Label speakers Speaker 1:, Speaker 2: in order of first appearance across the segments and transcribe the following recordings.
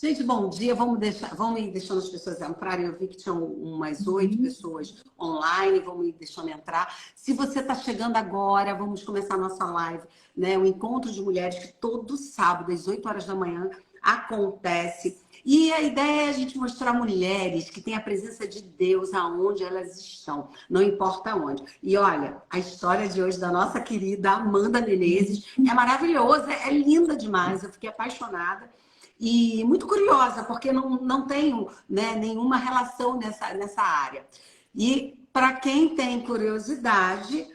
Speaker 1: Gente, bom dia. Vamos ir deixando as pessoas entrarem. Eu vi que tinham umas 8 pessoas online. Vamos ir deixando entrar. Se você está chegando agora, vamos começar a nossa live, né? O Encontro de Mulheres, que todo sábado, às 8 horas da manhã, acontece. E a ideia é a gente mostrar mulheres que têm a presença de Deus aonde elas estão, não importa onde. E olha, a história de hoje da nossa querida Amanda Menezes é maravilhosa, é linda demais. Eu fiquei apaixonada. E muito curiosa, porque não tenho, né, nenhuma relação nessa área. E para quem tem curiosidade,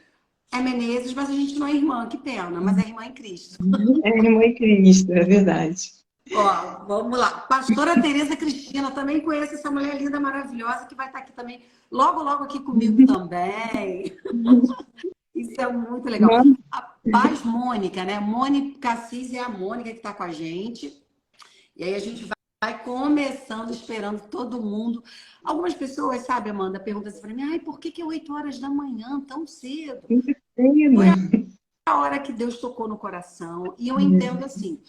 Speaker 1: é Menezes, mas a gente não é irmã, que pena, mas é irmã em Cristo.
Speaker 2: É irmã em Cristo, é verdade.
Speaker 1: Ó, vamos lá. Pastora Tereza Cristina, também conheço essa mulher linda, maravilhosa, que vai estar aqui também, logo, logo aqui comigo também. Isso é muito legal. A Paz Mônica, né? Mônica Assis é a Mônica que está com a gente. E aí a gente vai começando, esperando todo mundo. Algumas pessoas, sabe, Amanda, perguntam assim para mim, ai, por que é 8 horas da manhã, tão cedo? Foi a hora que Deus tocou no coração. E eu entendo assim,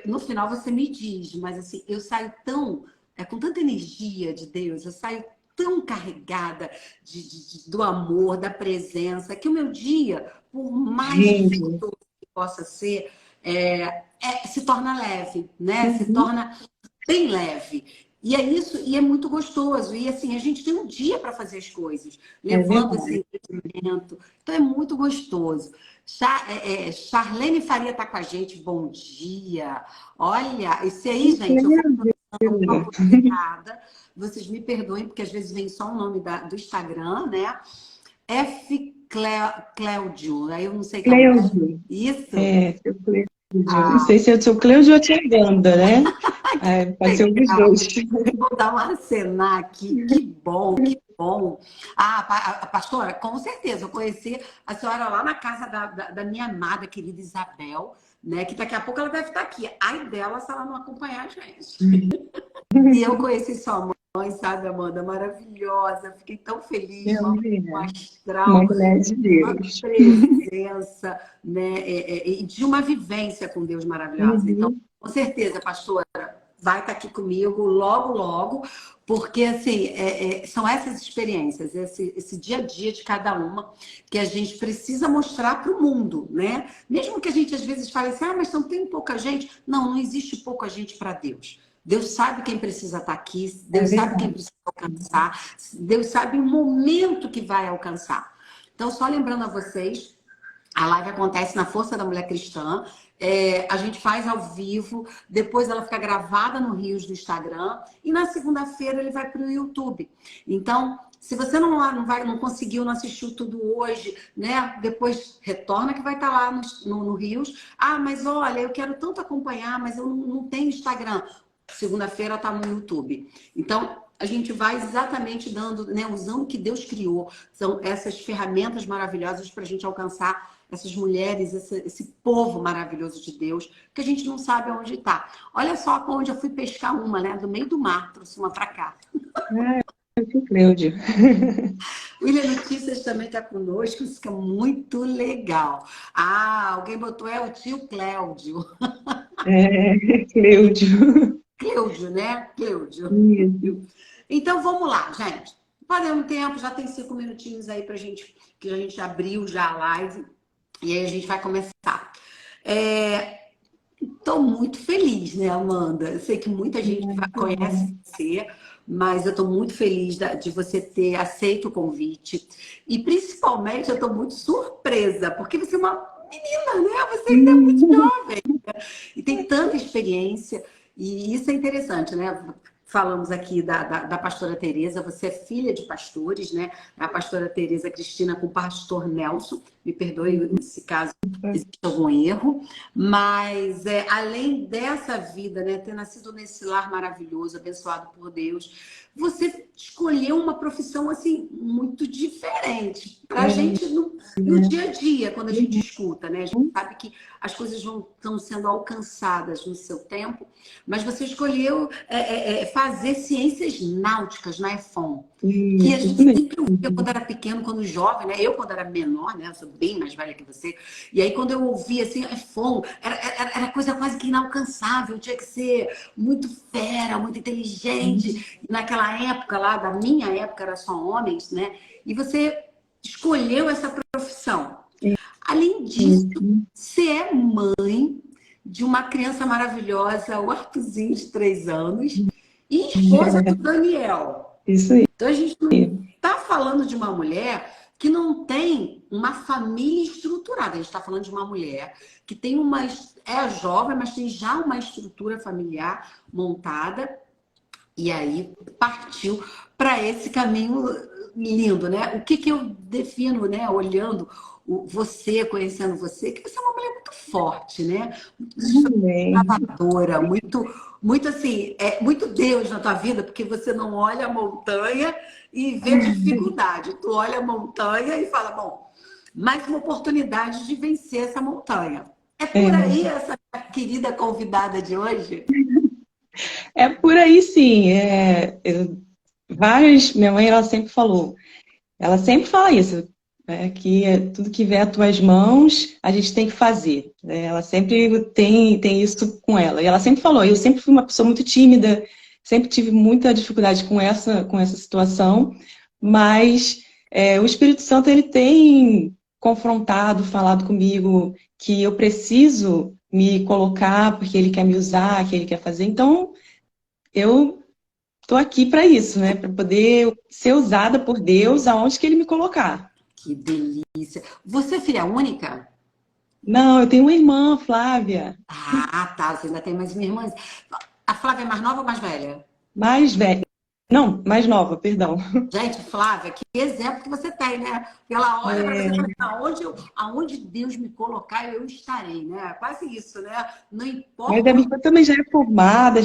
Speaker 1: no final você me diz, mas assim, eu saio com tanta energia de Deus, eu saio tão carregada do amor, da presença, que o meu dia, por mais dificultoso que possa ser, se torna leve, né? Se torna bem leve. E é isso, e é muito gostoso. E assim, a gente tem um dia para fazer as coisas, levando esse entendimento. Então é muito gostoso. Charlene Faria está com a gente, bom dia. Olha, esse aí, gente, eu vou uma publicada. Vocês me perdoem, porque às vezes vem só o nome do Instagram, né? F. Cléudio, aí eu não sei como é. Isso?
Speaker 2: Seu Cléudio. Não sei se é o seu Cléudio ou a tia Wanda, né? Pode ser um dos dois.
Speaker 1: Vou dar uma acenar aqui. Que bom, que bom. A pastora, com certeza, eu conheci a senhora lá na casa da minha amada, querida Isabel, né? Que daqui a pouco ela deve estar aqui. Ai dela se ela não acompanhar a gente. E eu conheci sua mãe, sabe, Amanda? Maravilhosa. Fiquei tão feliz. Uma astral,
Speaker 2: uma mulher de Deus.
Speaker 1: Uma presença, né? E de uma vivência com Deus maravilhosa. Então, com certeza, pastora, vai estar aqui comigo logo, logo, porque assim, são essas experiências, esse dia a dia de cada uma que a gente precisa mostrar para o mundo, né? Mesmo que a gente às vezes fale assim, mas não tem pouca gente. Não existe pouca gente para Deus. Deus sabe quem precisa estar aqui, Deus sabe quem precisa alcançar, Deus sabe o momento que vai alcançar. Então, só lembrando a vocês, a live acontece na Força da Mulher Cristã, a gente faz ao vivo, depois ela fica gravada no Rios do Instagram, e na segunda-feira ele vai para o YouTube. Então, se você não conseguiu, não assistiu tudo hoje, né? Depois retorna que vai estar lá no Rios. Mas olha, eu quero tanto acompanhar, mas eu não tenho Instagram. Segunda-feira está no YouTube. Então, a gente vai exatamente dando, né, usando o que Deus criou. São essas ferramentas maravilhosas para a gente alcançar essas mulheres, esse povo maravilhoso de Deus, que a gente não sabe onde está. Olha só onde eu fui pescar uma, né? Do meio do mar, trouxe uma para cá.
Speaker 2: Que Cléudio.
Speaker 1: William Notícias também está conosco, isso que é muito legal. Alguém botou, o tio Cléudio.
Speaker 2: Cléudio.
Speaker 1: Cléudio, né? Cléudio.
Speaker 2: Isso.
Speaker 1: Então, vamos lá, gente. Podemos tempo, já tem 5 minutinhos aí pra gente, que a gente abriu já a live. E aí a gente vai começar. Estou muito feliz, né, Amanda? Eu sei que muita gente conhece você, mas eu estou muito feliz de você ter aceito o convite. E principalmente eu estou muito surpresa, porque você é uma menina, né? Você ainda é muito jovem, né? E tem tanta experiência. E isso é interessante, né? Falamos aqui da pastora Tereza, você é filha de pastores, né? A pastora Tereza Cristina com o pastor Nelson, me perdoe se caso existe algum erro, mas além dessa vida, né? Ter nascido nesse lar maravilhoso, abençoado por Deus, você escolheu uma profissão assim muito diferente para a gente no dia a dia, quando a gente escuta, né? A gente sabe que as coisas estão sendo alcançadas no seu tempo, mas você escolheu fazer ciências náuticas na EFON, que a gente sempre ouvia quando era pequeno, quando jovem, né? Eu, quando era menor, né? Eu sou bem mais velha que você. E aí, quando eu ouvi assim, iPhone, era coisa quase que inalcançável, tinha que ser muito fera, muito inteligente. E naquela época lá, da minha época, era só homens, né? E você escolheu essa profissão. Além disso, você é mãe de uma criança maravilhosa, o Arthurzinho de 3 anos, e esposa do Daniel.
Speaker 2: Isso aí.
Speaker 1: Então, a gente não está falando de uma mulher que não tem uma família estruturada. A gente está falando de uma mulher que tem é jovem, mas tem já uma estrutura familiar montada. E aí partiu para esse caminho lindo, né? O que eu defino, né? Olhando você, conhecendo você, que você é uma mulher muito forte, né? Muito travadora, muito assim, muito Deus na tua vida, porque você não olha a montanha e vê dificuldade. Tu olha a montanha e fala, bom, mais uma oportunidade de vencer essa montanha. É por aí essa querida convidada de hoje?
Speaker 2: É por aí, sim. Minha mãe, ela sempre fala isso, né, que tudo que vier às tuas mãos, a gente tem que fazer. Né? Ela sempre tem isso com ela. E ela sempre falou, eu sempre fui uma pessoa muito tímida, sempre tive muita dificuldade com essa situação, mas o Espírito Santo, ele tem confrontado, falado comigo que eu preciso me colocar porque ele quer me usar, que ele quer fazer. Então, eu estou aqui para isso, né? Para poder ser usada por Deus aonde que Ele me colocar.
Speaker 1: Que delícia. Você é filha única?
Speaker 2: Não, eu tenho uma irmã, Flávia.
Speaker 1: Ah, tá. Você ainda tem mais uma irmã. A Flávia é mais nova ou mais velha?
Speaker 2: Mais velha. Não, mais nova, perdão.
Speaker 1: Gente, Flávia, que exemplo que você tem, né? Porque ela olha para você e fala, aonde Deus me colocar, eu estarei, né? Quase isso, né? Não
Speaker 2: Mas a
Speaker 1: importa.
Speaker 2: minha irmã também já é formada,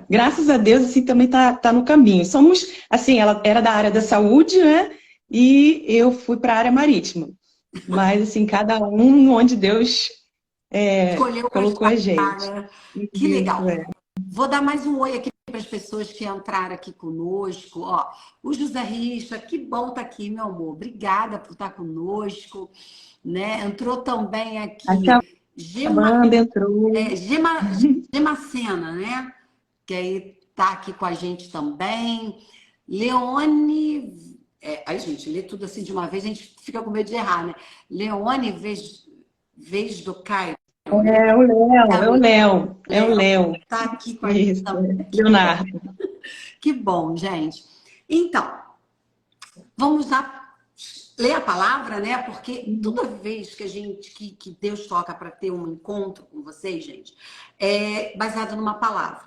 Speaker 2: graças a Deus, assim, também tá no caminho. Somos, assim, ela era da área da saúde, né? E eu fui para a área marítima. Mas, assim, cada um onde Deus
Speaker 1: Escolheu para
Speaker 2: colocou a
Speaker 1: estar,
Speaker 2: gente.
Speaker 1: né? Que
Speaker 2: Isso,
Speaker 1: legal. Vou dar mais um oi aqui para as pessoas que entraram aqui conosco. Ó, o José Richa, que bom estar aqui, meu amor. Obrigada por estar conosco. Né? Entrou também aqui
Speaker 2: A banda entrou.
Speaker 1: Gemacena, né? Que aí tá aqui com a gente também. Leone. Aí, gente, lê tudo assim de uma vez, a gente fica com medo de errar, né? Leone vez do Caio.
Speaker 2: É o Léo.
Speaker 1: Tá aqui com a gente
Speaker 2: Isso,
Speaker 1: também.
Speaker 2: Leonardo.
Speaker 1: Que bom, gente. Então, vamos lá ler a palavra, né? Porque toda vez que Deus toca para ter um encontro com vocês, gente, é baseado numa palavra.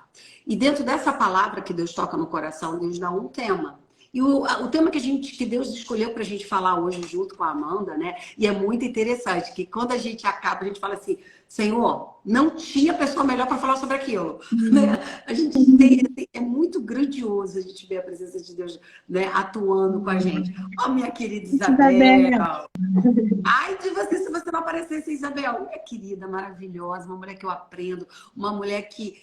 Speaker 1: E dentro dessa palavra que Deus toca no coração, Deus dá um tema. E o tema que Deus escolheu para a gente falar hoje junto com a Amanda, né? E é muito interessante, que quando a gente acaba, a gente fala assim, Senhor, não tinha pessoa melhor para falar sobre aquilo. Né? A gente é muito grandioso a gente ver a presença de Deus, né, atuando com a gente. Ó, minha querida Isabel. Ai de você se você não aparecesse, Isabel. Minha querida, maravilhosa, uma mulher que eu aprendo, uma mulher que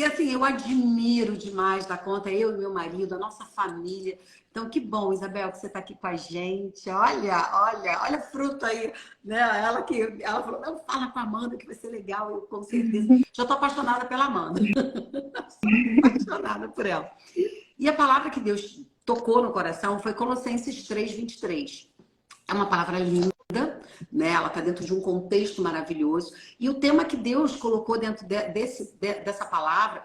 Speaker 1: assim, eu admiro demais da conta, eu e meu marido, a nossa família. Então, que bom, Isabel, que você está aqui com a gente. Olha fruto aí, né? Ela falou, não, fala com a Amanda que vai ser legal, eu com certeza. Já estou apaixonada pela Amanda. Apaixonada por ela. E a palavra que Deus tocou no coração foi Colossenses 3:23. É uma palavra linda, né? Ela está dentro de um contexto maravilhoso. E o tema que Deus colocou dentro dessa palavra,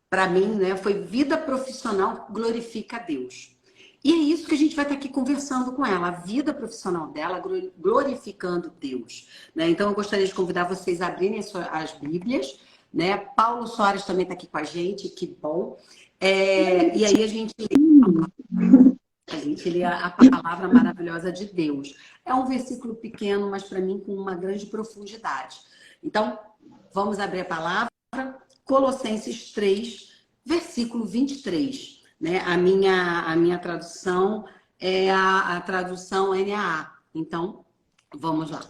Speaker 1: para mim, né, foi vida profissional glorifica a Deus. E é isso que a gente vai estar aqui conversando com ela, a vida profissional dela glorificando Deus. Né? Então, eu gostaria de convidar vocês a abrirem as Bíblias. Né? Paulo Soares também está aqui com a gente, que bom. E aí a gente lê a palavra maravilhosa de Deus. É um versículo pequeno, mas para mim com uma grande profundidade. Então, vamos abrir a palavra. Colossenses 3, versículo 23. Né? A minha tradução é a tradução NAA. Então, vamos lá.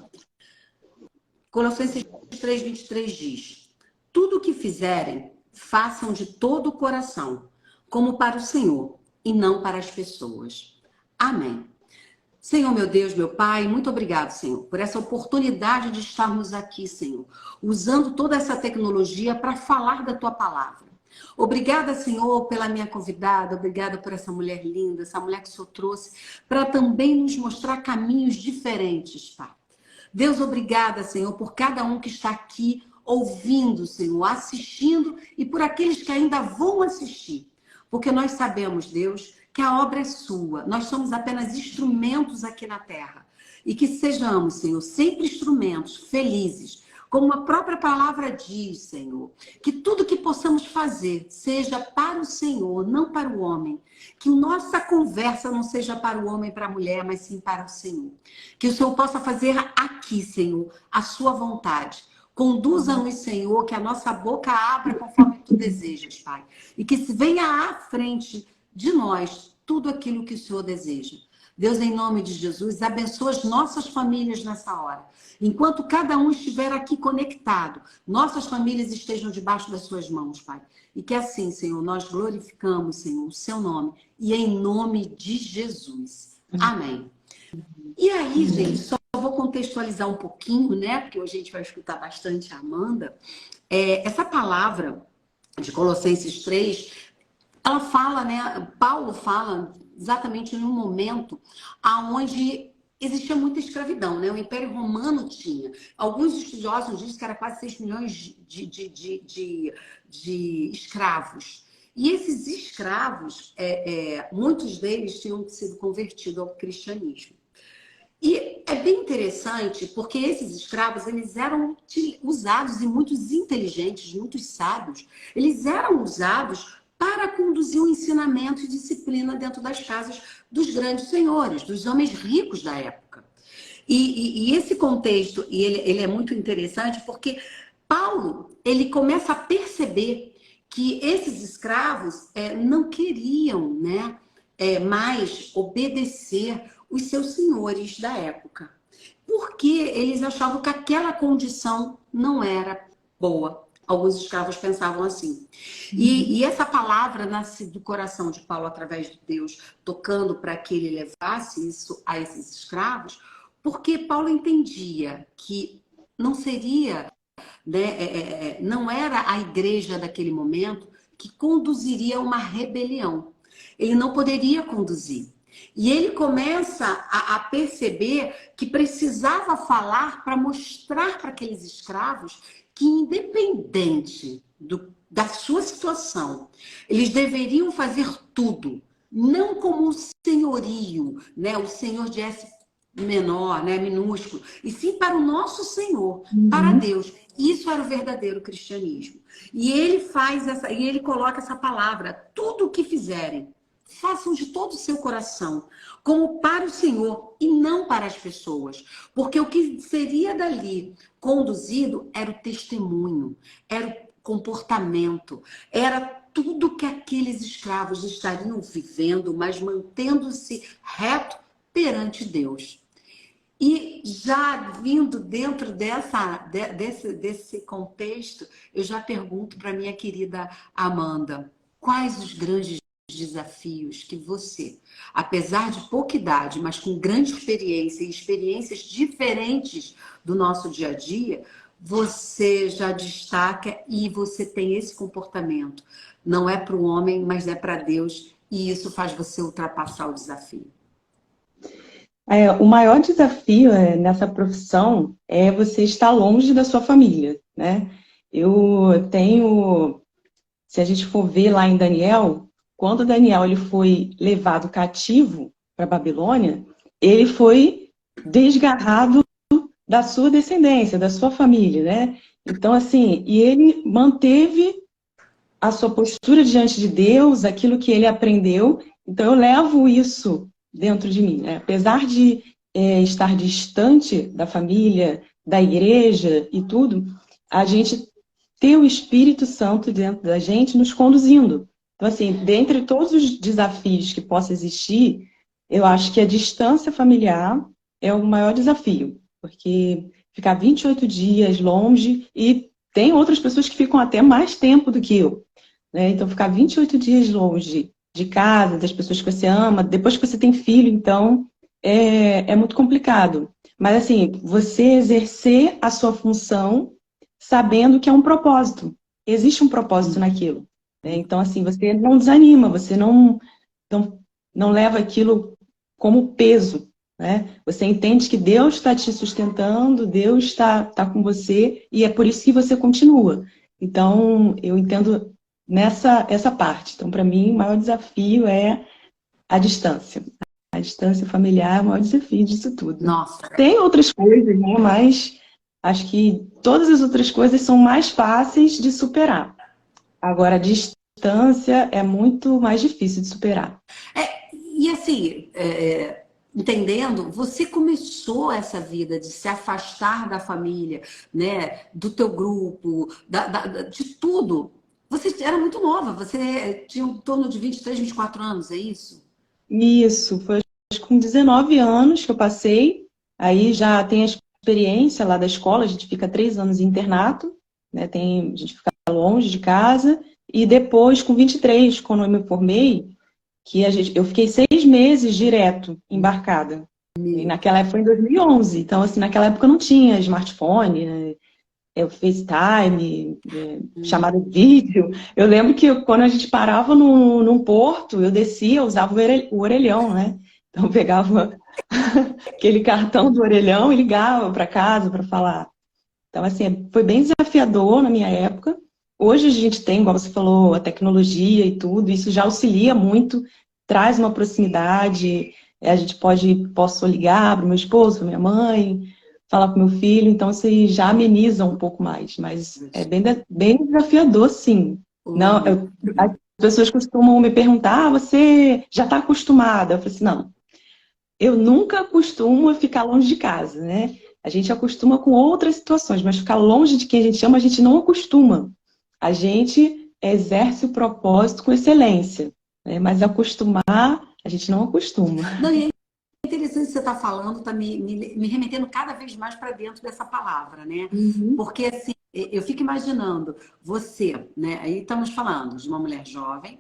Speaker 1: Colossenses 3, 23 diz: tudo o que fizerem, façam de todo o coração, como para o Senhor, e não para as pessoas. Amém. Senhor, meu Deus, meu Pai, muito obrigado, Senhor, por essa oportunidade de estarmos aqui, Senhor, usando toda essa tecnologia para falar da Tua palavra. Obrigada, Senhor, pela minha convidada, obrigada por essa mulher linda, essa mulher que o Senhor trouxe, para também nos mostrar caminhos diferentes, Pai. Deus, obrigada, Senhor, por cada um que está aqui ouvindo, Senhor, assistindo e por aqueles que ainda vão assistir. Porque nós sabemos, Deus, que a obra é sua. Nós somos apenas instrumentos aqui na terra. E que sejamos, Senhor, sempre instrumentos felizes. Como a própria palavra diz, Senhor, que tudo que possamos fazer seja para o Senhor, não para o homem. Que nossa conversa não seja para o homem e para a mulher, mas sim para o Senhor. Que o Senhor possa fazer aqui, Senhor, a sua vontade. Conduza-nos, Senhor, que a nossa boca abra conforme tu desejas, Pai. E que se venha à frente de nós tudo aquilo que o Senhor deseja. Deus, em nome de Jesus, abençoa as nossas famílias nessa hora. Enquanto cada um estiver aqui conectado, nossas famílias estejam debaixo das suas mãos, Pai. E que assim, Senhor, nós glorificamos, Senhor, o seu nome. E em nome de Jesus. Amém. E aí, gente, só vou contextualizar um pouquinho, né? Porque hoje a gente vai escutar bastante a Amanda. Essa palavra de Colossenses 3, ela fala, né? Paulo fala exatamente num momento onde existia muita escravidão, né? O Império Romano tinha. Alguns estudiosos dizem que era quase 6 milhões de escravos. E esses escravos, muitos deles tinham sido convertidos ao cristianismo. E é bem interessante porque esses escravos, eles eram usados, e muitos inteligentes, muitos sábios, eles eram usados para conduzir o ensinamento e disciplina dentro das casas dos grandes senhores, dos homens ricos da época. E esse contexto, ele é muito interessante porque Paulo, ele começa a perceber que esses escravos não queriam, né, mais obedecer os seus senhores da época. Porque eles achavam que aquela condição não era boa. Alguns escravos pensavam assim. E essa palavra nasce do coração de Paulo através de Deus, tocando para que ele levasse isso a esses escravos, porque Paulo entendia que não seria, né, não era a igreja daquele momento que conduziria uma rebelião. Ele não poderia conduzir. E ele começa a perceber que precisava falar para mostrar para aqueles escravos que, independente da sua situação, eles deveriam fazer tudo, não como o senhorio, né, o senhor de S menor, né, minúsculo, e sim para o nosso Senhor, para Deus. Isso era o verdadeiro cristianismo. E ele ele coloca essa palavra: tudo o que fizerem, façam de todo o seu coração, como para o Senhor e não para as pessoas. Porque o que seria dali conduzido era o testemunho, era o comportamento, era tudo que aqueles escravos estariam vivendo, mas mantendo-se reto perante Deus. E já vindo dentro desse contexto, eu já pergunto para minha querida Amanda, quais os grandes desafios que você, apesar de pouca idade, mas com grande experiência e experiências diferentes do nosso dia a dia, você já destaca e você tem esse comportamento. Não é para o homem, mas é para Deus, e isso faz você ultrapassar o desafio.
Speaker 2: O maior desafio nessa profissão é você estar longe da sua família, né? Eu tenho, se a gente for ver lá em Daniel, quando Daniel ele foi levado cativo para a Babilônia, ele foi desgarrado da sua descendência, da sua família, né? Então, assim, e ele manteve a sua postura diante de Deus, aquilo que ele aprendeu. Então, eu levo isso dentro de mim, né? Apesar de estar distante da família, da igreja e tudo, a gente ter o Espírito Santo dentro da gente nos conduzindo. Então, assim, dentre todos os desafios que possam existir, eu acho que a distância familiar é o maior desafio, porque ficar 28 dias longe, e tem outras pessoas que ficam até mais tempo do que eu, né? Então, ficar 28 dias longe de casa, das pessoas que você ama, depois que você tem filho, então, é muito complicado. Mas, assim, você exercer a sua função sabendo que é um propósito. Existe um propósito naquilo, né? Então, assim, você não desanima, você não, não leva aquilo como peso, né? Você entende que Deus está te sustentando, Deus está com você, e é por isso que você continua. Então, eu entendo essa parte. Então, para mim, o maior desafio é a distância. A distância familiar é o maior desafio disso tudo.
Speaker 1: Nossa,
Speaker 2: Tem outras coisas, né? Mas acho que todas as outras coisas são mais fáceis de superar. Agora, a distância é muito mais difícil de superar.
Speaker 1: e assim, entendendo, você começou essa vida de se afastar da família, né, do teu grupo, de tudo. Você era muito nova, você tinha em torno de 23, 24 anos, é isso?
Speaker 2: Isso, foi acho que com 19 anos que eu passei, aí já tem a experiência lá da escola, a gente fica 3 anos em internato, né? A gente fica longe de casa, e depois, com 23, quando eu me formei, eu fiquei 6 meses direto embarcada. E naquela época foi em 2011, então assim, naquela época não tinha smartphone, né? O FaceTime, chamada de vídeo. Eu lembro que quando a gente parava num porto, eu descia, eu usava o orelhão, né? Então eu pegava aquele cartão do orelhão e ligava para casa para falar. Então, assim, foi bem desafiador na minha época. Hoje a gente tem, igual você falou, a tecnologia e tudo, isso já auxilia muito, traz uma proximidade. A gente posso ligar para o meu esposo, para minha mãe, falar para o meu filho, então você já ameniza um pouco mais, mas é bem desafiador, sim. Não, as pessoas costumam me perguntar, você já está acostumada? Eu falei assim, não, eu nunca costumo ficar longe de casa, né? A gente acostuma com outras situações, mas ficar longe de quem a gente ama, a gente não acostuma. A gente exerce o propósito com excelência, né? Mas acostumar, a gente não acostuma.
Speaker 1: Não, e é interessante que você está falando, está me remetendo cada vez mais para dentro dessa palavra, né?
Speaker 2: Uhum.
Speaker 1: Porque assim, eu fico imaginando você, né? Aí estamos falando de uma mulher jovem,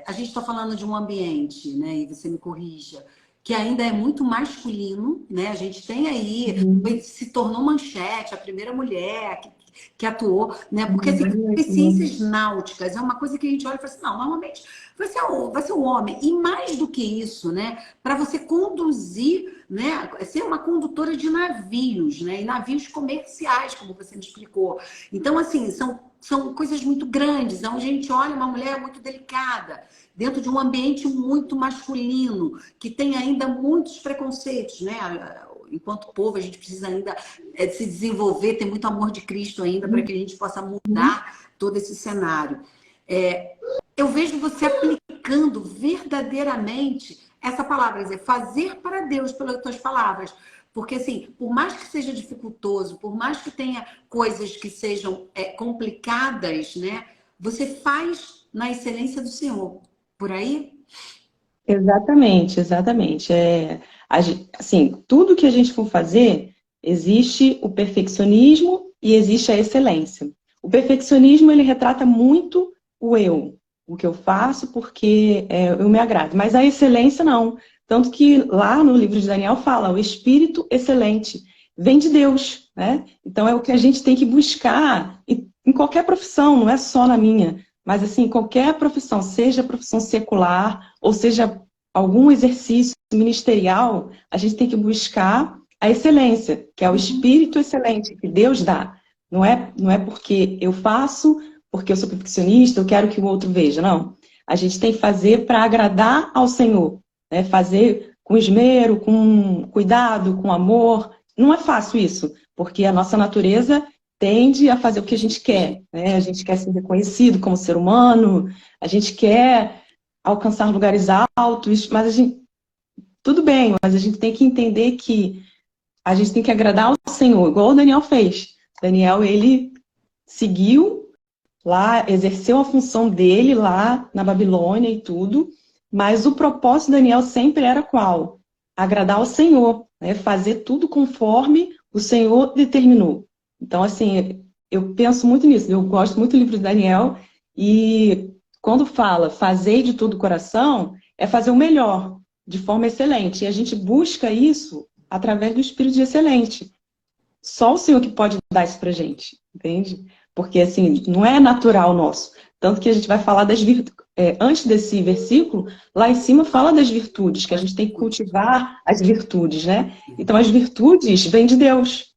Speaker 1: a gente está falando de um ambiente, né? E você me corrija, que ainda é muito masculino, né? A gente tem aí,
Speaker 2: Uhum.
Speaker 1: se tornou manchete, a primeira mulher que atuou, né? Porque assim, as
Speaker 2: Uhum.
Speaker 1: ciências náuticas é uma coisa que a gente olha e fala assim, não, normalmente vai ser o homem. E mais do que isso, né? Para você conduzir, né? Ser uma condutora de navios, né? E navios comerciais, como você me explicou. Então, assim, são coisas muito grandes, onde a gente olha uma mulher muito delicada, dentro de um ambiente muito masculino, que tem ainda muitos preconceitos, né? Enquanto povo, a gente precisa ainda se desenvolver, ter muito amor de Cristo ainda, para que a gente possa
Speaker 2: Uhum.
Speaker 1: mudar todo esse cenário. Eu vejo você aplicando verdadeiramente essa palavra, quer dizer, fazer para Deus pelas tuas palavras. Porque, assim, por mais que seja dificultoso, por mais que tenha coisas que sejam complicadas, né? Você faz na excelência do Senhor. Por aí?
Speaker 2: Exatamente, exatamente. Assim, tudo que a gente for fazer, existe o perfeccionismo e existe a excelência. O perfeccionismo, ele retrata muito o eu, o que eu faço porque eu me agrado. Mas a excelência, não. Tanto que lá no livro de Daniel fala, o espírito excelente vem de Deus, né? Então é o que a gente tem que buscar em qualquer profissão, não é só na minha. Mas, assim, qualquer profissão, seja profissão secular, ou seja algum exercício ministerial, a gente tem que buscar a excelência, que é o espírito excelente que Deus dá. Não é porque eu faço, porque eu sou perfeccionista, eu quero que o outro veja, não. A gente tem que fazer para agradar ao Senhor, né? Fazer com esmero, com cuidado, com amor. Não é fácil isso, porque a nossa natureza tende a fazer o que a gente quer, né? A gente quer ser reconhecido como ser humano, a gente quer alcançar lugares altos, mas tudo bem, mas a gente tem que entender que a gente tem que agradar ao Senhor, igual o Daniel fez. Daniel, ele seguiu lá, exerceu a função dele lá na Babilônia e tudo, mas o propósito de Daniel sempre era qual? Agradar ao Senhor, né? Fazer tudo conforme o Senhor determinou. Então, assim, eu penso muito nisso. Eu gosto muito do livro de Daniel e quando fala fazer de todo o coração, é fazer o melhor. de forma excelente. E a gente busca isso através do espírito de excelente. Só o Senhor que pode dar isso pra gente, entende? Porque, assim, não é natural nosso. Tanto que a gente vai falar das virtudes. Antes desse versículo, lá em cima fala das virtudes, que a gente tem que cultivar as virtudes, né? Então, as virtudes vêm de Deus,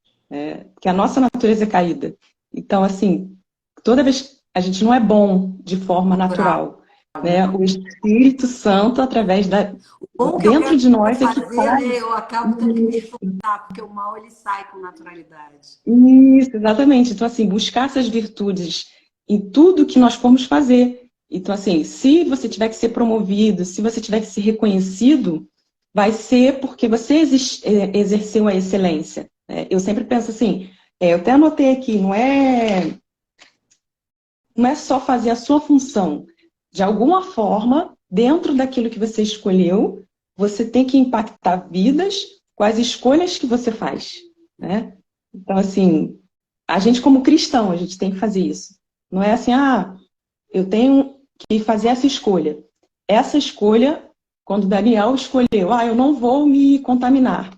Speaker 2: que a nossa natureza é caída. Então, assim, toda vez a gente não é bom de forma natural, né? O Espírito Santo, através da...
Speaker 1: Bom que
Speaker 2: dentro de nós, é que
Speaker 1: fazer,
Speaker 2: faz.
Speaker 1: né? Eu acabo tendo que me esforçar, porque o mal ele sai com naturalidade.
Speaker 2: Isso, exatamente. Então, assim, buscar essas virtudes em tudo que nós formos fazer. Então, assim, se você tiver que ser promovido, se você tiver que ser reconhecido, vai ser porque você exerceu a excelência. Eu sempre penso assim, eu até anotei aqui, não é só fazer a sua função. De alguma forma, dentro daquilo que você escolheu, você tem que impactar vidas com as escolhas que você faz, né? Então, assim, a gente como cristão, a gente tem que fazer isso. Não é assim, eu tenho que fazer essa escolha. Essa escolha, quando Daniel escolheu, eu não vou me contaminar.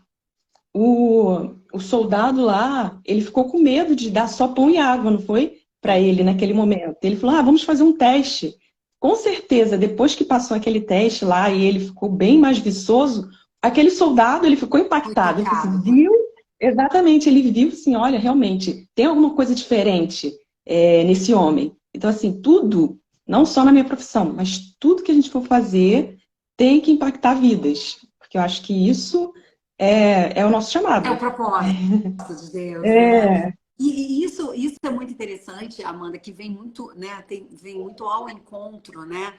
Speaker 2: O soldado lá, ele ficou com medo de dar só pão e água, não foi? Para ele naquele momento. Ele falou, vamos fazer um teste. Com certeza, depois que passou aquele teste lá e ele ficou bem mais viçoso, aquele soldado, ele ficou impactado. Ele falou assim, viu? Exatamente, ele viu assim, olha, realmente, tem alguma coisa diferente nesse homem. Então, assim, tudo, não só na minha profissão, mas tudo que a gente for fazer tem que impactar vidas. Porque eu acho que isso é o nosso chamado.
Speaker 1: É o propósito de Deus, né? E isso é muito interessante, Amanda, que vem muito, né, vem muito ao encontro, né,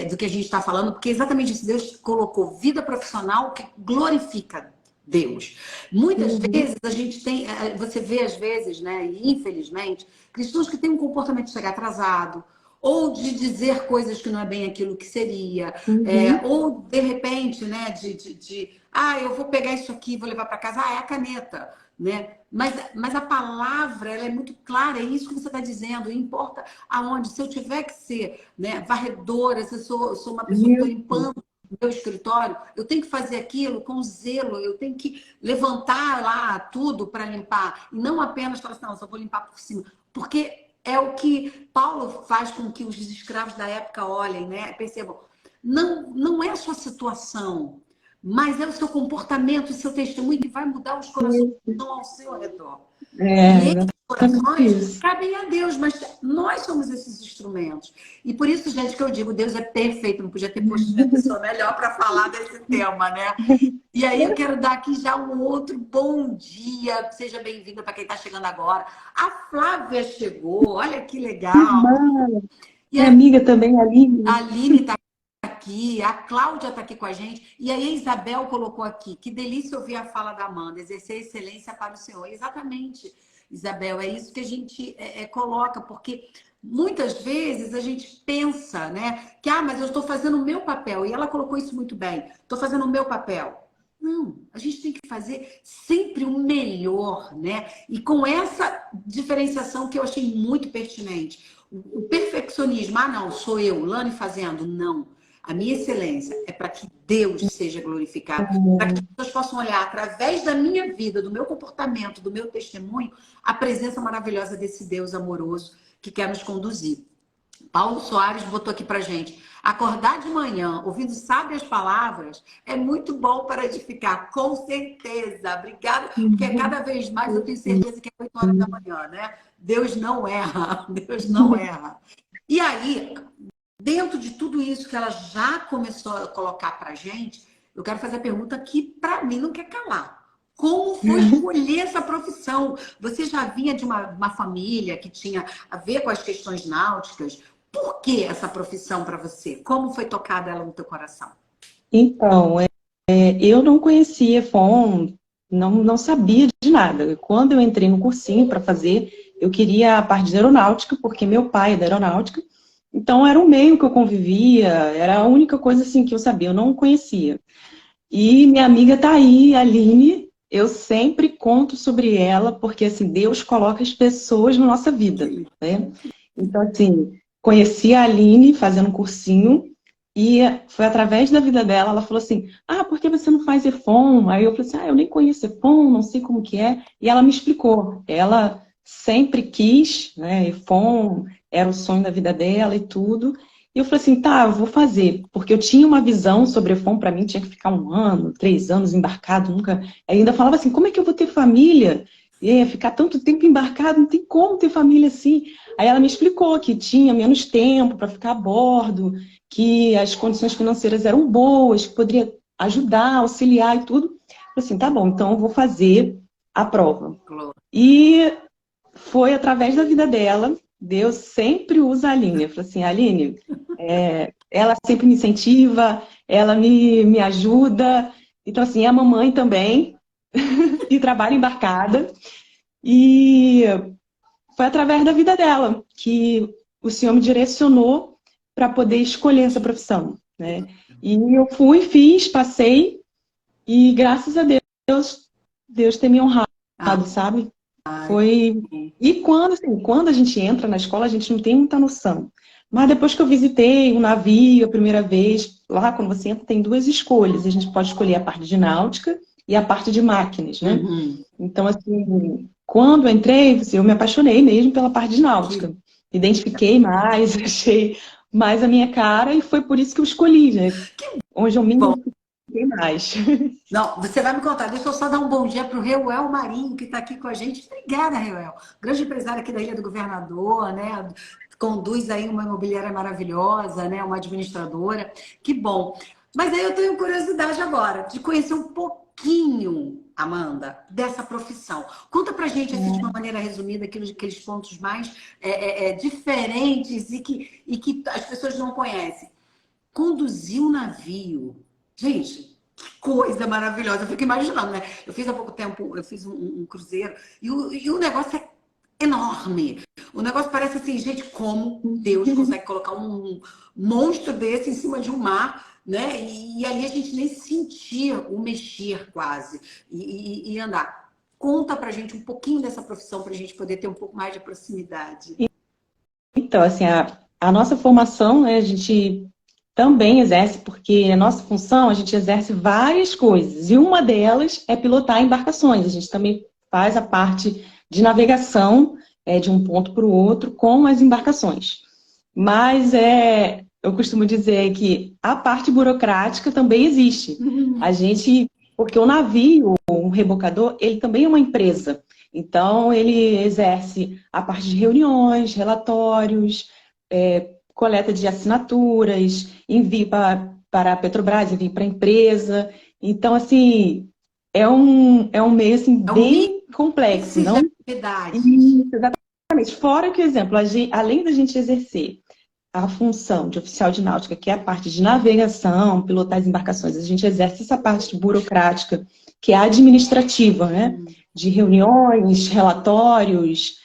Speaker 1: do que a gente está falando, porque exatamente isso, Deus colocou vida profissional que glorifica Deus. Muitas vezes a gente tem, você vê às vezes, né, e infelizmente, cristãos que têm um comportamento de chegar atrasado, ou de dizer coisas que não é bem aquilo que seria, ou de repente, né, eu vou pegar isso aqui e vou levar para casa, é a caneta, né? Mas a palavra, ela é muito clara, é isso que você está dizendo, não importa aonde, se eu tiver que ser, né, varredora, se eu sou uma pessoa que estou limpando o meu escritório, eu tenho que fazer aquilo com zelo, eu tenho que levantar lá tudo para limpar, e não apenas falar assim, não, só vou limpar por cima, porque é o que Paulo faz com que os escravos da época olhem, né? Percebam, não é a sua situação, mas é o seu comportamento, o seu testemunho que vai mudar os corações que estão ao seu redor. E esses corações cabem a Deus, mas nós somos esses instrumentos. E por isso, gente, que eu digo, Deus é perfeito, não podia ter posto uma pessoa melhor para falar desse tema, né? E aí eu quero dar aqui já um outro bom dia, seja bem-vinda para quem está chegando agora. A Flávia chegou, olha que legal.
Speaker 2: E a amiga também, a Aline.
Speaker 1: A Aline está aqui, a Cláudia está aqui com a gente, e aí a Isabel colocou aqui, que delícia ouvir a fala da Amanda, exercer excelência para o Senhor. Exatamente, Isabel, é isso que a gente coloca, porque muitas vezes a gente pensa, né, que, mas eu estou fazendo o meu papel, e ela colocou isso muito bem, estou fazendo o meu papel. Não, a gente tem que fazer sempre o melhor, né? E com essa diferenciação que eu achei muito pertinente. O perfeccionismo, não, sou eu, Lani fazendo, não. A minha excelência é para que Deus seja glorificado, para que as pessoas possam olhar através da minha vida, do meu comportamento, do meu testemunho, a presença maravilhosa desse Deus amoroso que quer nos conduzir. Paulo Soares botou aqui pra gente: acordar de manhã, ouvindo sábias palavras, é muito bom para edificar, com certeza. Obrigada, porque cada vez mais eu tenho certeza que é 8 horas da manhã, né? Deus não erra, Deus não erra. E aí, dentro de tudo isso que ela já começou a colocar pra gente, eu quero fazer a pergunta que para mim não quer calar. Como foi escolher essa profissão? Você já vinha de uma família que tinha a ver com as questões náuticas? Por que essa profissão para você? Como foi tocada ela no teu coração?
Speaker 2: Então, eu não conhecia FON, não sabia de nada. Quando eu entrei no cursinho para fazer, eu queria a parte de aeronáutica, porque meu pai é da aeronáutica. Então, era um meio que eu convivia, era a única coisa assim que eu sabia, eu não conhecia. E minha amiga tá aí, a Aline. Eu sempre conto sobre ela, porque assim, Deus coloca as pessoas na nossa vida, né? Então, assim, conheci a Aline fazendo um cursinho E foi através da vida dela, ela falou assim, ah, por que você não faz EFON? Aí eu falei assim, ah, eu nem conheço EFON, não sei como que é. E ela me explicou. Ela sempre quis, né, EFON, era o sonho da vida dela e tudo. E eu falei assim, tá, eu vou fazer. Porque eu tinha uma visão sobre EFON, para mim tinha que ficar 1 ano, 3 anos embarcado, nunca... Aí ainda falava assim, como é que eu vou ter família? E ficar tanto tempo embarcado, não tem como ter família assim. Aí ela me explicou que tinha menos tempo para ficar a bordo, que as condições financeiras eram boas, que poderia ajudar, auxiliar e tudo. Eu falei assim, tá bom, então eu vou fazer a prova. E foi através da vida dela, Deus sempre usa a Aline. Eu falei assim, Aline, ela sempre me incentiva, ela me ajuda. Então, assim, a mamãe também, e trabalha embarcada. E foi através da vida dela que o Senhor me direcionou para poder escolher essa profissão, né? E eu fui, fiz, passei, e graças a Deus, Deus tem me honrado, sabe? Foi... E quando, assim, quando a gente entra na escola, a gente não tem muita noção. Mas depois que eu visitei o navio a primeira vez, lá quando você entra, tem 2 escolhas. A gente pode escolher a parte de náutica e a parte de máquinas, né?
Speaker 1: Uhum.
Speaker 2: Então, assim, quando eu entrei, eu me apaixonei mesmo pela parte de náutica. Identifiquei mais, achei mais a minha cara e foi por isso que eu escolhi, né? Onde eu me identifiquei mais.
Speaker 1: Não, você vai me contar. Deixa eu só dar um bom dia para o Reuel Marinho, que está aqui com a gente. Obrigada, Reuel. Grande empresário aqui da Ilha do Governador, né? Conduz aí uma imobiliária maravilhosa, né? Uma administradora. Que bom. Mas aí eu tenho curiosidade agora de conhecer um pouquinho, Amanda, dessa profissão. Conta pra gente, assim, de uma maneira resumida, aqueles pontos mais diferentes e que as pessoas não conhecem. Conduzir um navio. Gente, que coisa maravilhosa. Eu fico imaginando, né? Eu fiz há pouco tempo, eu fiz um cruzeiro e o negócio é enorme. O negócio parece assim, gente, como Deus consegue colocar um monstro desse em cima de um mar, né? E ali a gente nem sentia o mexer quase e andar. Conta pra gente um pouquinho dessa profissão pra gente poder ter um pouco mais de proximidade.
Speaker 2: Então, assim, a nossa formação, né, a gente também exerce, porque a nossa função, a gente exerce várias coisas, e uma delas é pilotar embarcações. A gente também faz a parte de navegação de um ponto para o outro com as embarcações. Mas eu costumo dizer que a parte burocrática também existe. A gente, porque o navio, o rebocador, ele também é uma empresa. Então, ele exerce a parte de reuniões, relatórios, coleta de assinaturas, envio para a Petrobras, envio para a empresa. Então, assim, é um meio assim, bem complexo. Não? Isso, exatamente. Fora que, exemplo, além da gente exercer a função de oficial de náutica, que é a parte de navegação, pilotar as embarcações, a gente exerce essa parte burocrática, que é administrativa, né? De reuniões, relatórios,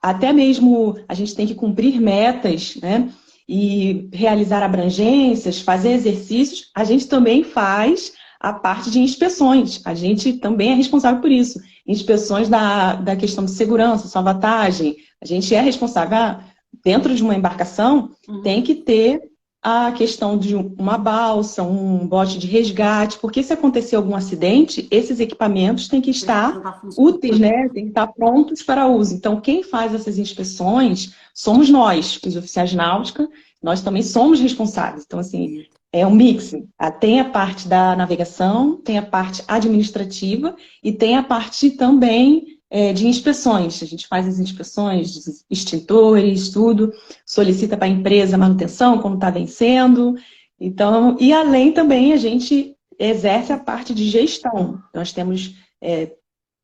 Speaker 2: até mesmo a gente tem que cumprir metas, né? E realizar abrangências, fazer exercícios. A gente também faz a parte de inspeções. A gente também é responsável por isso. Inspeções da questão de segurança, salvatagem. A gente é responsável. Dentro de uma embarcação, tem que ter a questão de uma balsa, um bote de resgate, porque se acontecer algum acidente, esses equipamentos têm que estar úteis, né? Tem que estar prontos para uso. Então, quem faz essas inspeções somos nós, os oficiais de náutica, nós também somos responsáveis. Então, assim, é um mix. Tem a parte da navegação, tem a parte administrativa e tem a parte também de inspeções. A gente faz as inspeções de extintores, tudo, solicita para a empresa a manutenção, como está vencendo. Então, e além também a gente exerce a parte de gestão. Nós temos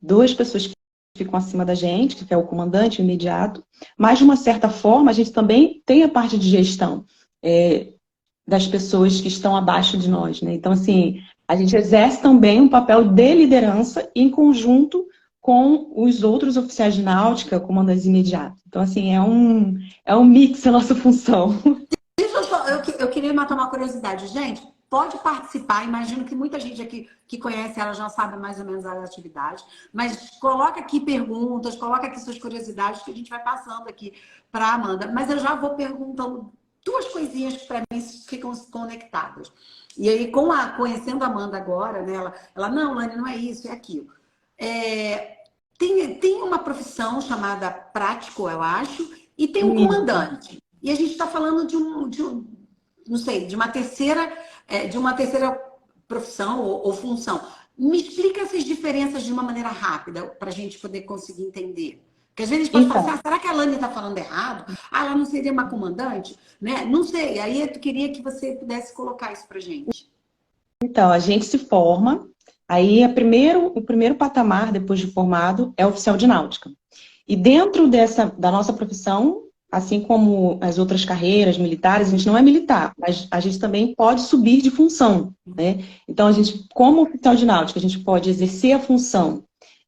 Speaker 2: 2 pessoas que ficam acima da gente, que é o comandante, o imediato, mas de uma certa forma a gente também tem a parte de gestão das pessoas que estão abaixo de nós, né? Então, assim, a gente exerce também um papel de liderança em conjunto com os outros oficiais de náutica, comandantes imediatos. Então, assim, é um mix a nossa função.
Speaker 1: Deixa eu queria matar uma curiosidade. Gente, pode participar. Imagino que muita gente aqui que conhece ela já sabe mais ou menos as atividades. Mas coloca aqui perguntas, coloca aqui suas curiosidades que a gente vai passando aqui para a Amanda. Mas eu já vou perguntando duas coisinhas que para mim ficam conectadas. E aí, conhecendo a Amanda agora, né, não, Lani, não é isso, é aquilo. Tem uma profissão chamada prático, eu acho, e tem um comandante. E a gente está falando não sei, de uma terceira profissão ou função. Me explica essas diferenças de uma maneira rápida, para a gente poder conseguir entender. Porque às vezes a gente pode falar assim, será que a Lani está falando errado? Ela não seria uma comandante? Né? Não sei. Aí eu queria que você pudesse colocar isso para a gente.
Speaker 2: Então, a gente se forma, aí o primeiro patamar, depois de formado, é oficial de náutica. E dentro da nossa profissão, assim como as outras carreiras militares, a gente não é militar, mas a gente também pode subir de função, né? Então, a gente, como oficial de náutica, a gente pode exercer a função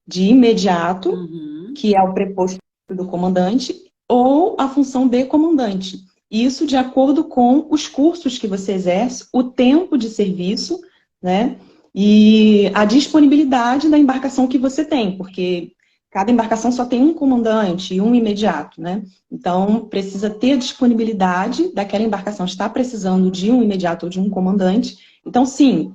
Speaker 2: de imediato, que é o preposto do comandante, ou a função de comandante. Isso de acordo com os cursos que você exerce, o tempo de serviço, né? E a disponibilidade da embarcação que você tem, porque cada embarcação só tem um comandante e um imediato, né? Então, precisa ter disponibilidade daquela embarcação, está precisando de um imediato ou de um comandante. Então, sim,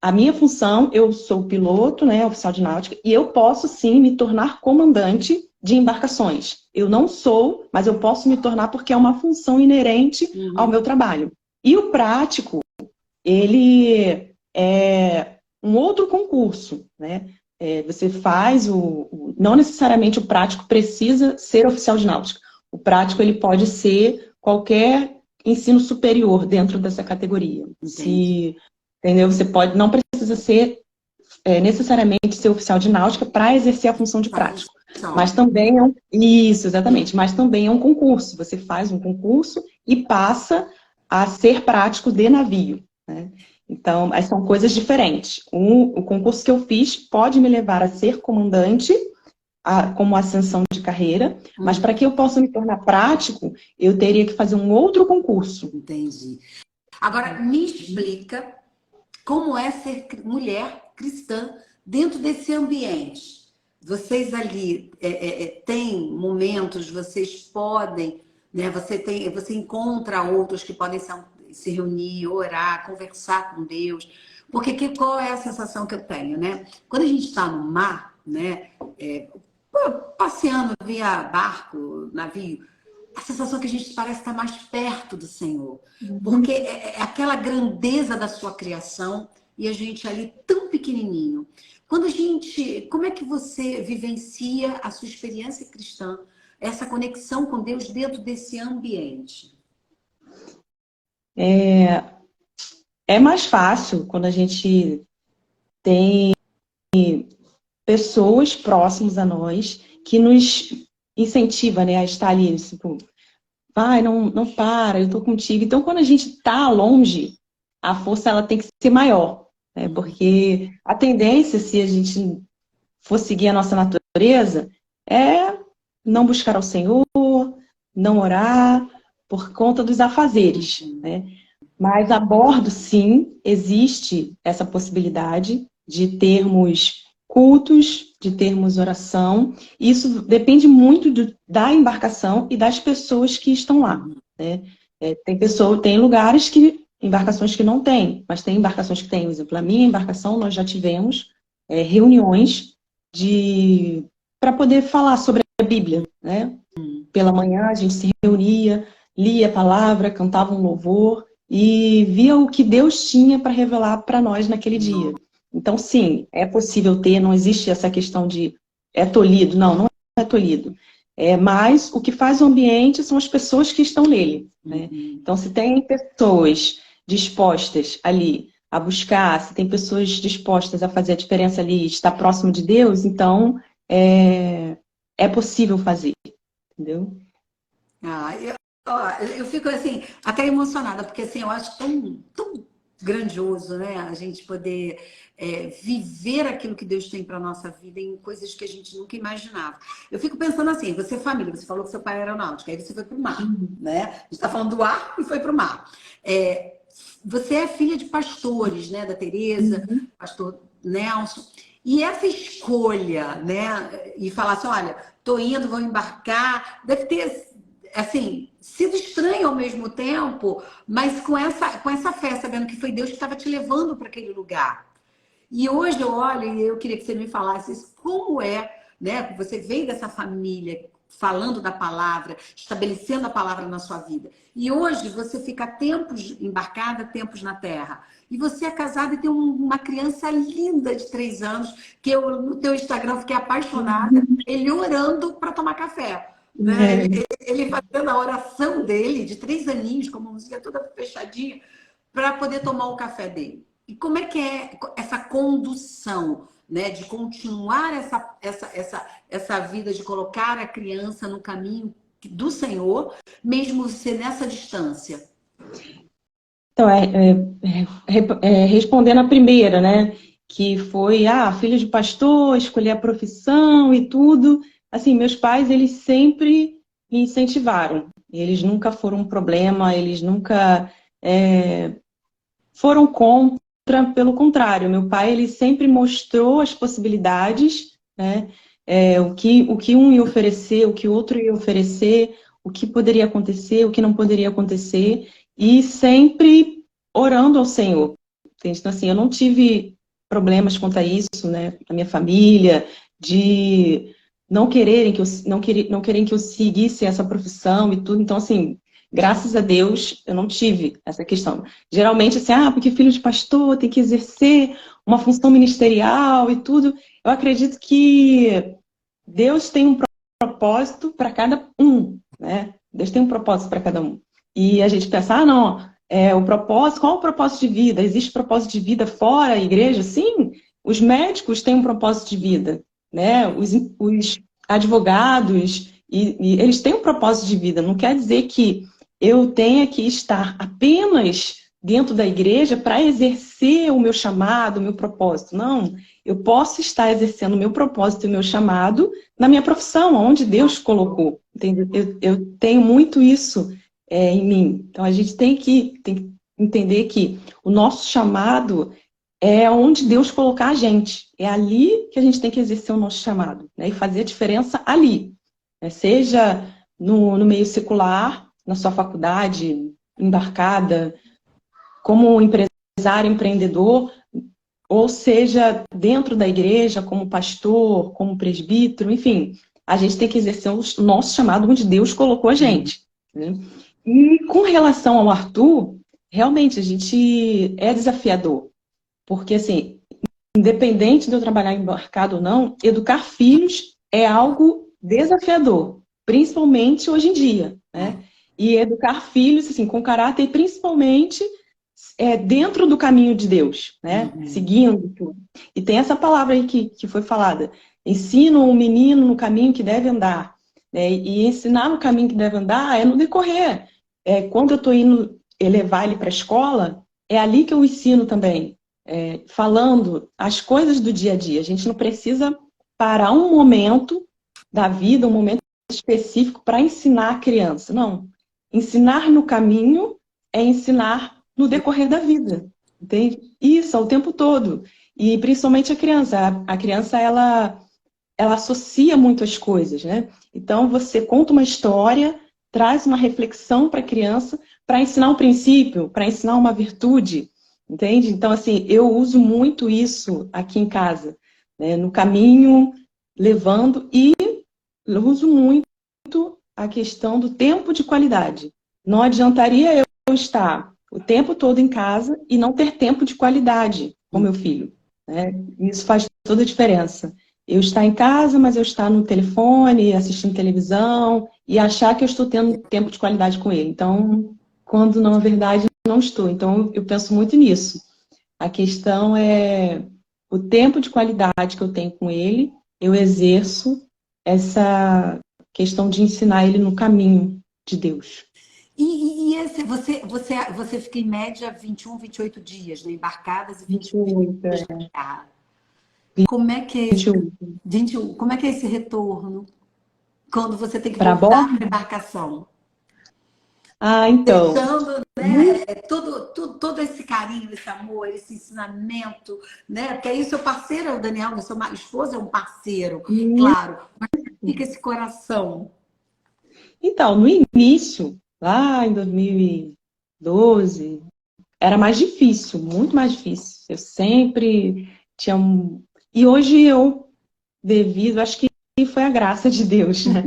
Speaker 2: a minha função, eu sou piloto, né, oficial de náutica, e eu posso, sim, me tornar comandante de embarcações. Eu não sou, mas eu posso me tornar porque é uma função inerente ao meu trabalho. E o prático, ele é um outro concurso, né? Você faz não necessariamente o prático precisa ser oficial de náutica. O prático, ele pode ser qualquer ensino superior dentro dessa categoria. Entendeu? Você não precisa ser necessariamente ser oficial de náutica para exercer a função de prático. Mas também isso, exatamente. Mas também é um concurso. Você faz um concurso e passa a ser prático de navio, né? Então, são coisas diferentes. O concurso que eu fiz pode me levar a ser comandante, como ascensão de carreira, mas para que eu possa me tornar prático, eu teria que fazer um outro concurso.
Speaker 1: Entendi. Agora, me explica como é ser mulher cristã dentro desse ambiente. Vocês ali têm momentos, vocês podem, né? Você encontra outros que podem se reunir, orar, conversar com Deus. Porque qual é a sensação que eu tenho, né? Quando a gente está no mar, né? Passeando via barco, navio, a sensação que a gente parece estar mais perto do Senhor. Porque é aquela grandeza da sua criação e a gente ali tão pequenininho. Como é que você vivencia a sua experiência cristã, essa conexão com Deus dentro desse ambiente?
Speaker 2: É mais fácil quando a gente tem pessoas próximas a nós que nos incentiva, né, a estar ali, tipo, vai, não para, eu tô contigo. Então, quando a gente está longe, a força ela tem que ser maior, né? Porque a tendência, se a gente for seguir a nossa natureza, é não buscar ao Senhor, não orar, por conta dos afazeres, né? Mas a bordo, sim, existe essa possibilidade de termos cultos, de termos oração. Isso depende muito da embarcação e das pessoas que estão lá, né? Tem lugares embarcações que não tem, mas tem embarcações que têm. Por exemplo, a minha embarcação, nós já tivemos reuniões para poder falar sobre a Bíblia, né? Pela manhã a gente se reunia, lia a palavra, cantava um louvor e via o que Deus tinha para revelar para nós naquele dia. Então, sim, é possível não existe essa questão de tolhido. Não é tolhido. Mas o que faz o ambiente são as pessoas que estão nele, né? Então, se tem pessoas dispostas ali a buscar, se tem pessoas dispostas a fazer a diferença ali, estar próximo de Deus, então é possível fazer, entendeu?
Speaker 1: Eu fico assim, até emocionada, porque assim, eu acho tão grandioso, né? A gente poder viver aquilo que Deus tem para nossa vida em coisas que a gente nunca imaginava. Eu fico pensando assim, você é família, você falou que seu pai era aeronáutico, aí você foi para o mar, né? A gente está falando do ar e foi para o mar. Você é filha de pastores, né? Da Tereza, pastor Nelson. E essa escolha, né? E falar assim, olha, tô indo, vou embarcar, deve ter assim, sido estranho ao mesmo tempo, mas com essa fé, sabendo que foi Deus que estava te levando para aquele lugar. E hoje eu olho e eu queria que você me falasse isso, como é, né? Você veio dessa família falando da palavra, estabelecendo a palavra na sua vida. E hoje você fica tempos embarcada, tempos na terra. E você é casada e tem uma criança linda de 3 anos, que eu no teu Instagram fiquei apaixonada, ele orando para tomar café. Né? Ele fazendo a oração dele, de 3 aninhos, com a mãozinha toda fechadinha, para poder tomar o café dele. E como é que é essa condução, né? De continuar essa vida, de colocar a criança no caminho do Senhor, mesmo você nessa distância?
Speaker 2: Então, respondendo a primeira, né? Que foi, filho de pastor, escolher a profissão e tudo. Assim, meus pais, eles sempre me incentivaram. Eles nunca foram um problema, eles nunca foram contra, pelo contrário. Meu pai, ele sempre mostrou as possibilidades, né? O que um ia oferecer, o que o outro ia oferecer, o que poderia acontecer, o que não poderia acontecer, e sempre orando ao Senhor. Então, assim, eu não tive problemas quanto a isso, né? A minha família, de não quererem que eu seguisse essa profissão e tudo. Então, assim, graças a Deus, eu não tive essa questão. Geralmente, assim, porque filho de pastor tem que exercer uma função ministerial e tudo. Eu acredito que Deus tem um propósito para cada um, né? Deus tem um propósito para cada um. E a gente pensa, não, o propósito, qual é o propósito de vida? Existe propósito de vida fora a igreja? Sim, os médicos têm um propósito de vida, né? Os advogados, e eles têm um propósito de vida. Não quer dizer que eu tenha que estar apenas dentro da igreja para exercer o meu chamado, o meu propósito. Não, eu posso estar exercendo o meu propósito e o meu chamado na minha profissão, onde Deus colocou. Entendeu? Eu tenho muito isso em mim. Então, a gente tem que entender que o nosso chamado é onde Deus colocar a gente. É ali que a gente tem que exercer o nosso chamado, né? E fazer a diferença ali. Né? Seja no meio secular, na sua faculdade, embarcada, como empresário, empreendedor, ou seja, dentro da igreja, como pastor, como presbítero, enfim, a gente tem que exercer o nosso chamado onde Deus colocou a gente. Né? E com relação ao Arthur, realmente a gente é desafiador, porque assim, independente de eu trabalhar embarcado ou não, educar filhos é algo desafiador, principalmente hoje em dia, né? E educar filhos assim, com caráter, principalmente dentro do caminho de Deus, né? Seguindo tudo. E tem essa palavra aí que foi falada. Ensina o menino no caminho que deve andar. Né? E ensinar no caminho que deve andar é no decorrer. Quando eu estou indo levar ele para a escola, é ali que eu ensino também. Falando as coisas do dia a dia. A gente não precisa parar um momento da vida, um momento específico para ensinar a criança. Não. Ensinar no caminho é ensinar no decorrer da vida, entende? Isso, ao tempo todo. E principalmente a criança. A criança, ela associa muito as coisas, né? Então, você conta uma história, traz uma reflexão para a criança, para ensinar um princípio, para ensinar uma virtude, entende? Então, assim, eu uso muito isso aqui em casa, né? No caminho, levando, e eu uso muito a questão do tempo de qualidade. Não adiantaria eu estar o tempo todo em casa e não ter tempo de qualidade com meu filho. Né? Isso faz toda a diferença. Eu estar em casa, mas eu estar no telefone, assistindo televisão e achar que eu estou tendo tempo de qualidade com ele. Então, quando na verdade não estou. Então, eu penso muito nisso. A questão é o tempo de qualidade que eu tenho com ele, eu exerço essa questão de ensinar ele no caminho de Deus.
Speaker 1: E você fica em média 21, 28 dias, né? Embarcadas e 28 dias na terra. Como é que é esse, 21. Como é que é esse retorno quando você tem que voltar para a embarcação?
Speaker 2: Então.
Speaker 1: Deixando, né, todo esse carinho, esse amor, esse ensinamento, né? Porque aí o seu parceiro é o Daniel, o seu esposo é um parceiro, claro. Mas fica esse coração.
Speaker 2: Então, no início, lá em 2012, era mais difícil, muito mais difícil. Eu sempre tinha um... E hoje eu, devido, acho que foi a graça de Deus, né?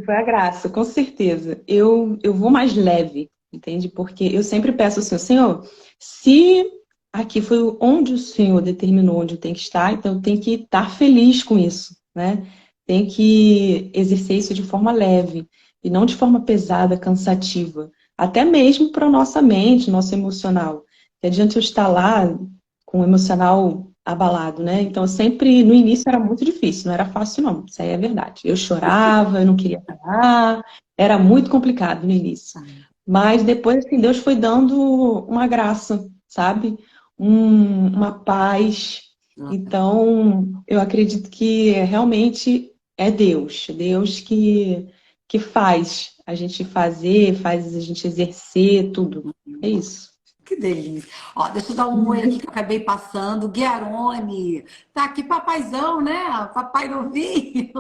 Speaker 2: Foi a graça, com certeza. Eu vou mais leve, entende? Porque eu sempre peço assim, Senhor, se aqui foi onde o Senhor determinou onde eu tenho que estar, então eu tenho que estar feliz com isso, né? Tenho que exercer isso de forma leve e não de forma pesada, cansativa. Até mesmo para a nossa mente, nosso emocional. Que adianta eu estar lá com o emocional abalado, né? Então, sempre, no início era muito difícil, não era fácil, não. Isso aí é verdade. Eu chorava, eu não queria parar, era muito complicado no início. Mas depois, assim, Deus foi dando uma graça, sabe? Uma paz. Então, eu acredito que realmente é Deus que faz a gente fazer, faz a gente exercer tudo. É isso.
Speaker 1: Que delícia. Ó, deixa eu dar um oi aqui que eu acabei passando. Guiarone, tá aqui papaizão, né? Papai novinho.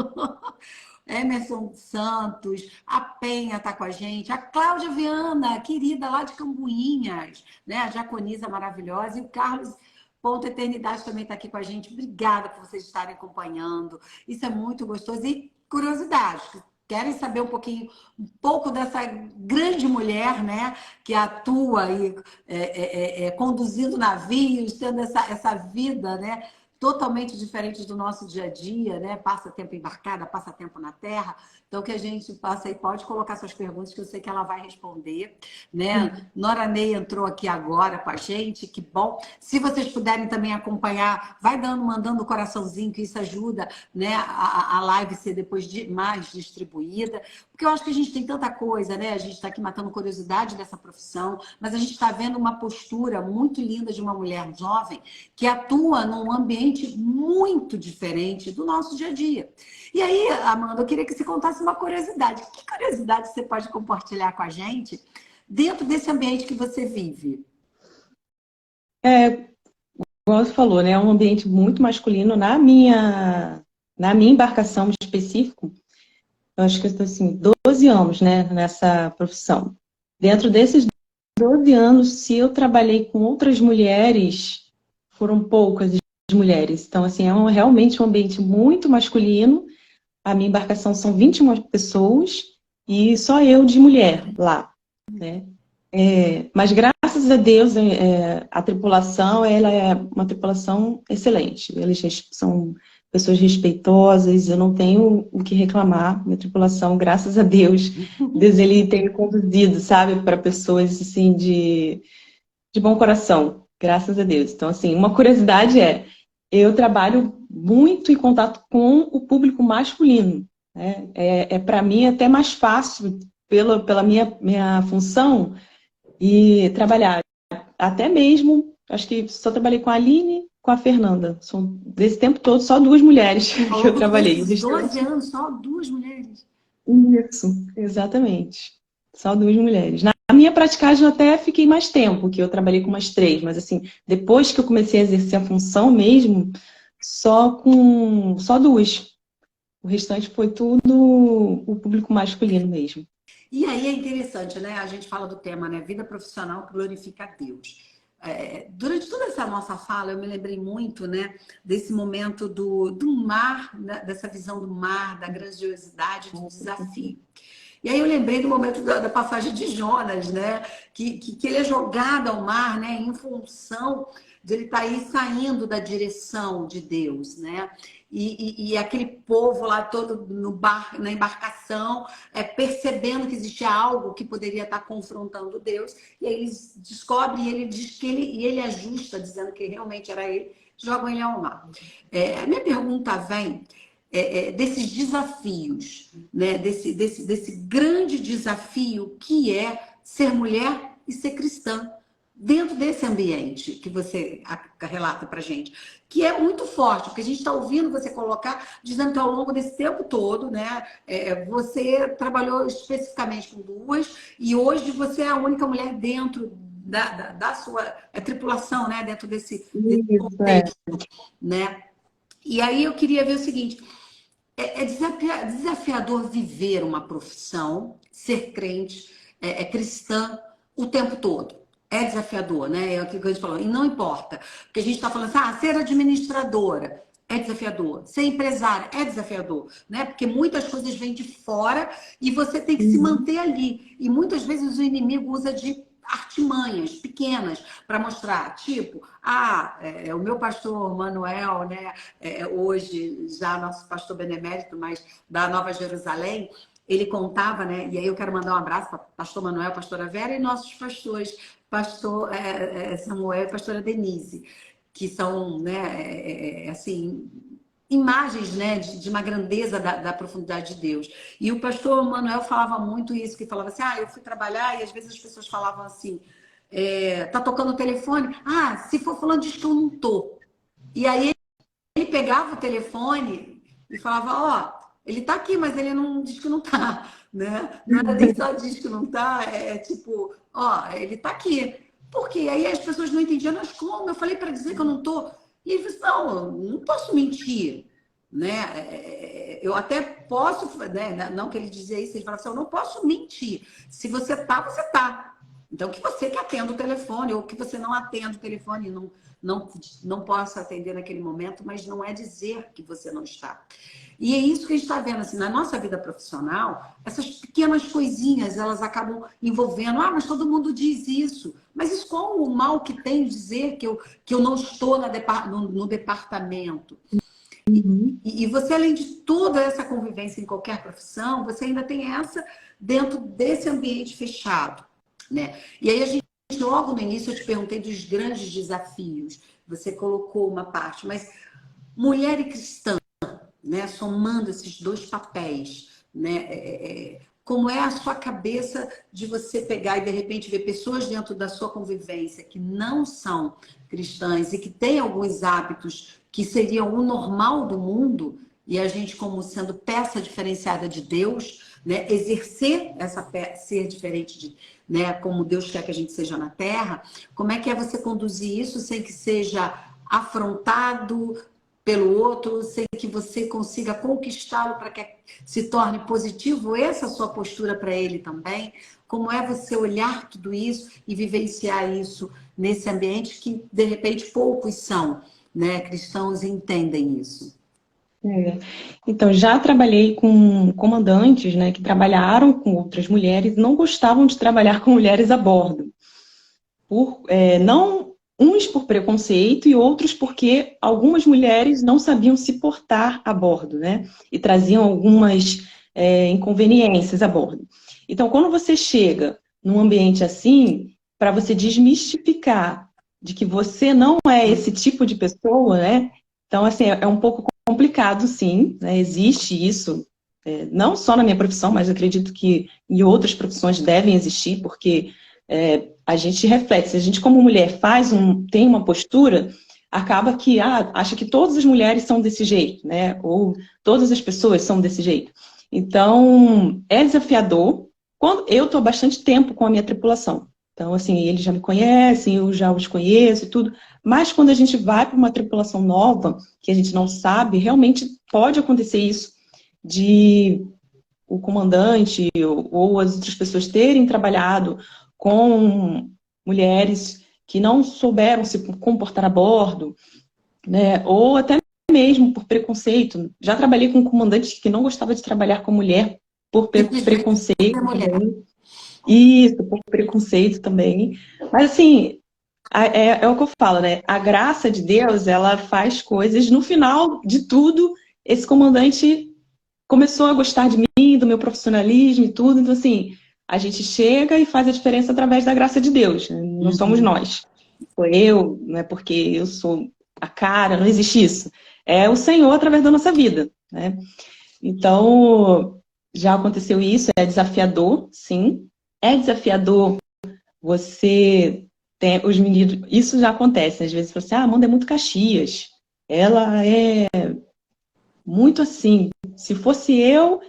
Speaker 1: Emerson Santos, a Penha tá com a gente, a Cláudia Viana, querida lá de Cambuinhas, né? A diaconisa maravilhosa, e o Carlos Ponto Eternidade também está aqui com a gente. Obrigada por vocês estarem acompanhando. Isso é muito gostoso. E curiosidade, querem saber um pouco dessa grande mulher, né, que atua aí, conduzindo navios, tendo essa vida, né, totalmente diferente do nosso dia a dia, né? Passa tempo embarcada, passa tempo na terra. Então, que a gente passa aí, pode colocar suas perguntas, que eu sei que ela vai responder, né? Nora Ney entrou aqui agora com a gente, que bom. Se vocês puderem também acompanhar, vai mandando o coraçãozinho, que isso ajuda, né, a live ser depois mais distribuída. Porque eu acho que a gente tem tanta coisa, né? A gente está aqui matando curiosidade dessa profissão, mas a gente está vendo uma postura muito linda de uma mulher jovem que atua num ambiente muito diferente do nosso dia a dia. E aí, Amanda, eu queria que você contasse uma curiosidade. Que curiosidade você pode compartilhar com a gente dentro desse ambiente que você vive?
Speaker 2: Igual você falou, né? É um ambiente muito masculino. Na minha embarcação em específico, eu acho que eu estou assim, 12 anos, né, nessa profissão. Dentro desses 12 anos, se eu trabalhei com outras mulheres, foram poucas as mulheres. Então, assim, realmente um ambiente muito masculino. A minha embarcação são 21 pessoas e só eu de mulher lá, né? Mas graças a Deus, a tripulação, ela é uma tripulação excelente. Eles são pessoas respeitosas, eu não tenho o que reclamar. Minha tripulação, graças a Deus, Deus ele tem me conduzido, sabe, para pessoas assim de bom coração, graças a Deus. Então, assim, uma curiosidade eu trabalho muito em contato com o público masculino, né? Para mim até mais fácil pela minha função e trabalhar. Até mesmo, acho que só trabalhei com a Aline, com a Fernanda. São, desse tempo todo, só duas mulheres que eu trabalhei.
Speaker 1: Desses 12 anos, só duas mulheres.
Speaker 2: Isso, exatamente. Só duas mulheres. Na minha praticagem eu até fiquei mais tempo, que eu trabalhei com umas três, mas assim, depois que eu comecei a exercer a função mesmo, só duas. O restante foi tudo o público masculino mesmo.
Speaker 1: E aí é interessante, né? A gente fala do tema, né? Vida profissional que glorifica a Deus. Durante toda essa nossa fala, eu me lembrei muito, né, desse momento do mar, né, dessa visão do mar, da grandiosidade, do desafio. E aí eu lembrei do momento da passagem de Jonas, né? Que ele é jogado ao mar, né? Em função de ele estar aí saindo da direção de Deus, né? E aquele povo lá todo na embarcação, percebendo que existia algo que poderia estar confrontando Deus, e aí eles descobrem, e ele diz que ele ajusta, dizendo que realmente era ele, jogam ele ao mar. A minha pergunta vem desses desafios, né? Desse grande desafio que é ser mulher e ser cristã, dentro desse ambiente que você relata para gente, que é muito forte, porque a gente está ouvindo você colocar, dizendo que ao longo desse tempo todo, né, você trabalhou especificamente com duas, e hoje você é a única mulher dentro da sua tripulação, né, dentro desse contexto, né? E aí eu queria ver o seguinte, desafiador viver uma profissão, ser crente, cristã o tempo todo. É desafiador, né? É o que a gente falou. E não importa. Porque a gente está falando assim, ser administradora é desafiador. Ser empresária é desafiador, né? Porque muitas coisas vêm de fora e você tem que se manter ali. E muitas vezes o inimigo usa de artimanhas pequenas para mostrar, tipo, o meu pastor Manuel, né, hoje já nosso pastor benemérito, mas da Nova Jerusalém, ele contava, né, e aí eu quero mandar um abraço para pastor Manuel, pastora Vera e nossos pastores, pastor Samuel e pastora Denise, que são, né, assim, imagens, né, de uma grandeza da profundidade de Deus. E o pastor Manuel falava muito isso, que falava assim, eu fui trabalhar e às vezes as pessoas falavam assim, tá tocando o telefone? Se for falando diz que eu não tô. E aí ele pegava o telefone e falava, ele tá aqui, mas ele não diz que não tá, né? Não era nem só diz que não tá, tipo, ele tá aqui. Por quê? Aí as pessoas não entendiam, mas como? Eu falei para dizer que eu não tô. E ele falou, não posso mentir, né? Eu até posso, né? Não que ele dizia isso, ele falava assim, eu não posso mentir. Se você tá, você tá. Então, que você que atenda o telefone, ou que você não atenda o telefone, não possa atender naquele momento, mas não é dizer que você não está. E é isso que a gente está vendo, assim, na nossa vida profissional, essas pequenas coisinhas, elas acabam envolvendo, mas todo mundo diz isso. Mas isso qual o mal que tem dizer que eu não estou no departamento? E você, além de toda essa convivência em qualquer profissão, você ainda tem essa dentro desse ambiente fechado, né? E aí a gente, logo no início, eu te perguntei dos grandes desafios. Você colocou uma parte, mas mulher e cristã, né, somando esses dois papéis, né, como é a sua cabeça de você pegar e de repente ver pessoas dentro da sua convivência que não são cristãs e que têm alguns hábitos que seriam o normal do mundo e a gente como sendo peça diferenciada de Deus, né, exercer essa peça, ser diferente né, como Deus quer que a gente seja na Terra, como é que você conduzir isso sem que seja afrontado pelo outro, sem que você consiga conquistá-lo para que se torne positivo essa sua postura para ele também? Como é você olhar tudo isso e vivenciar isso nesse ambiente que, de repente, poucos são, né, cristãos e entendem isso?
Speaker 2: Então, já trabalhei com comandantes, né, que trabalharam com outras mulheres e não gostavam de trabalhar com mulheres a bordo. Não uns por preconceito e outros porque algumas mulheres não sabiam se portar a bordo, né? E traziam algumas inconveniências a bordo. Então, quando você chega num ambiente assim, para você desmistificar de que você não é esse tipo de pessoa, né? Então, assim, é um pouco complicado, sim, né? Existe isso, não só na minha profissão, mas eu acredito que em outras profissões devem existir, porque a gente reflete, se a gente como mulher tem uma postura, acaba que acha que todas as mulheres são desse jeito, né? Ou todas as pessoas são desse jeito. Então, é desafiador. Eu estou há bastante tempo com a minha tripulação. Então, assim, eles já me conhecem, eu já os conheço e tudo. Mas quando a gente vai para uma tripulação nova, que a gente não sabe, realmente pode acontecer isso, de o comandante ou as outras pessoas terem trabalhado com mulheres que não souberam se comportar a bordo, né? Ou até mesmo por preconceito. Já trabalhei com um comandante que não gostava de trabalhar com mulher por preconceito também. Isso, por preconceito também. Mas assim, é o que eu falo, né? A graça de Deus, ela faz coisas. No final de tudo, esse comandante começou a gostar de mim, do meu profissionalismo e tudo. Então, assim, a gente chega e faz a diferença através da graça de Deus. Né? Não somos nós. Sou eu, não é porque eu sou a cara, não existe isso. É o Senhor através da nossa vida, né? Então, já aconteceu isso, é desafiador, sim. É desafiador você ter os meninos... Isso já acontece, às vezes você fala assim, Amanda é muito Caxias. Ela é muito assim. Se fosse eu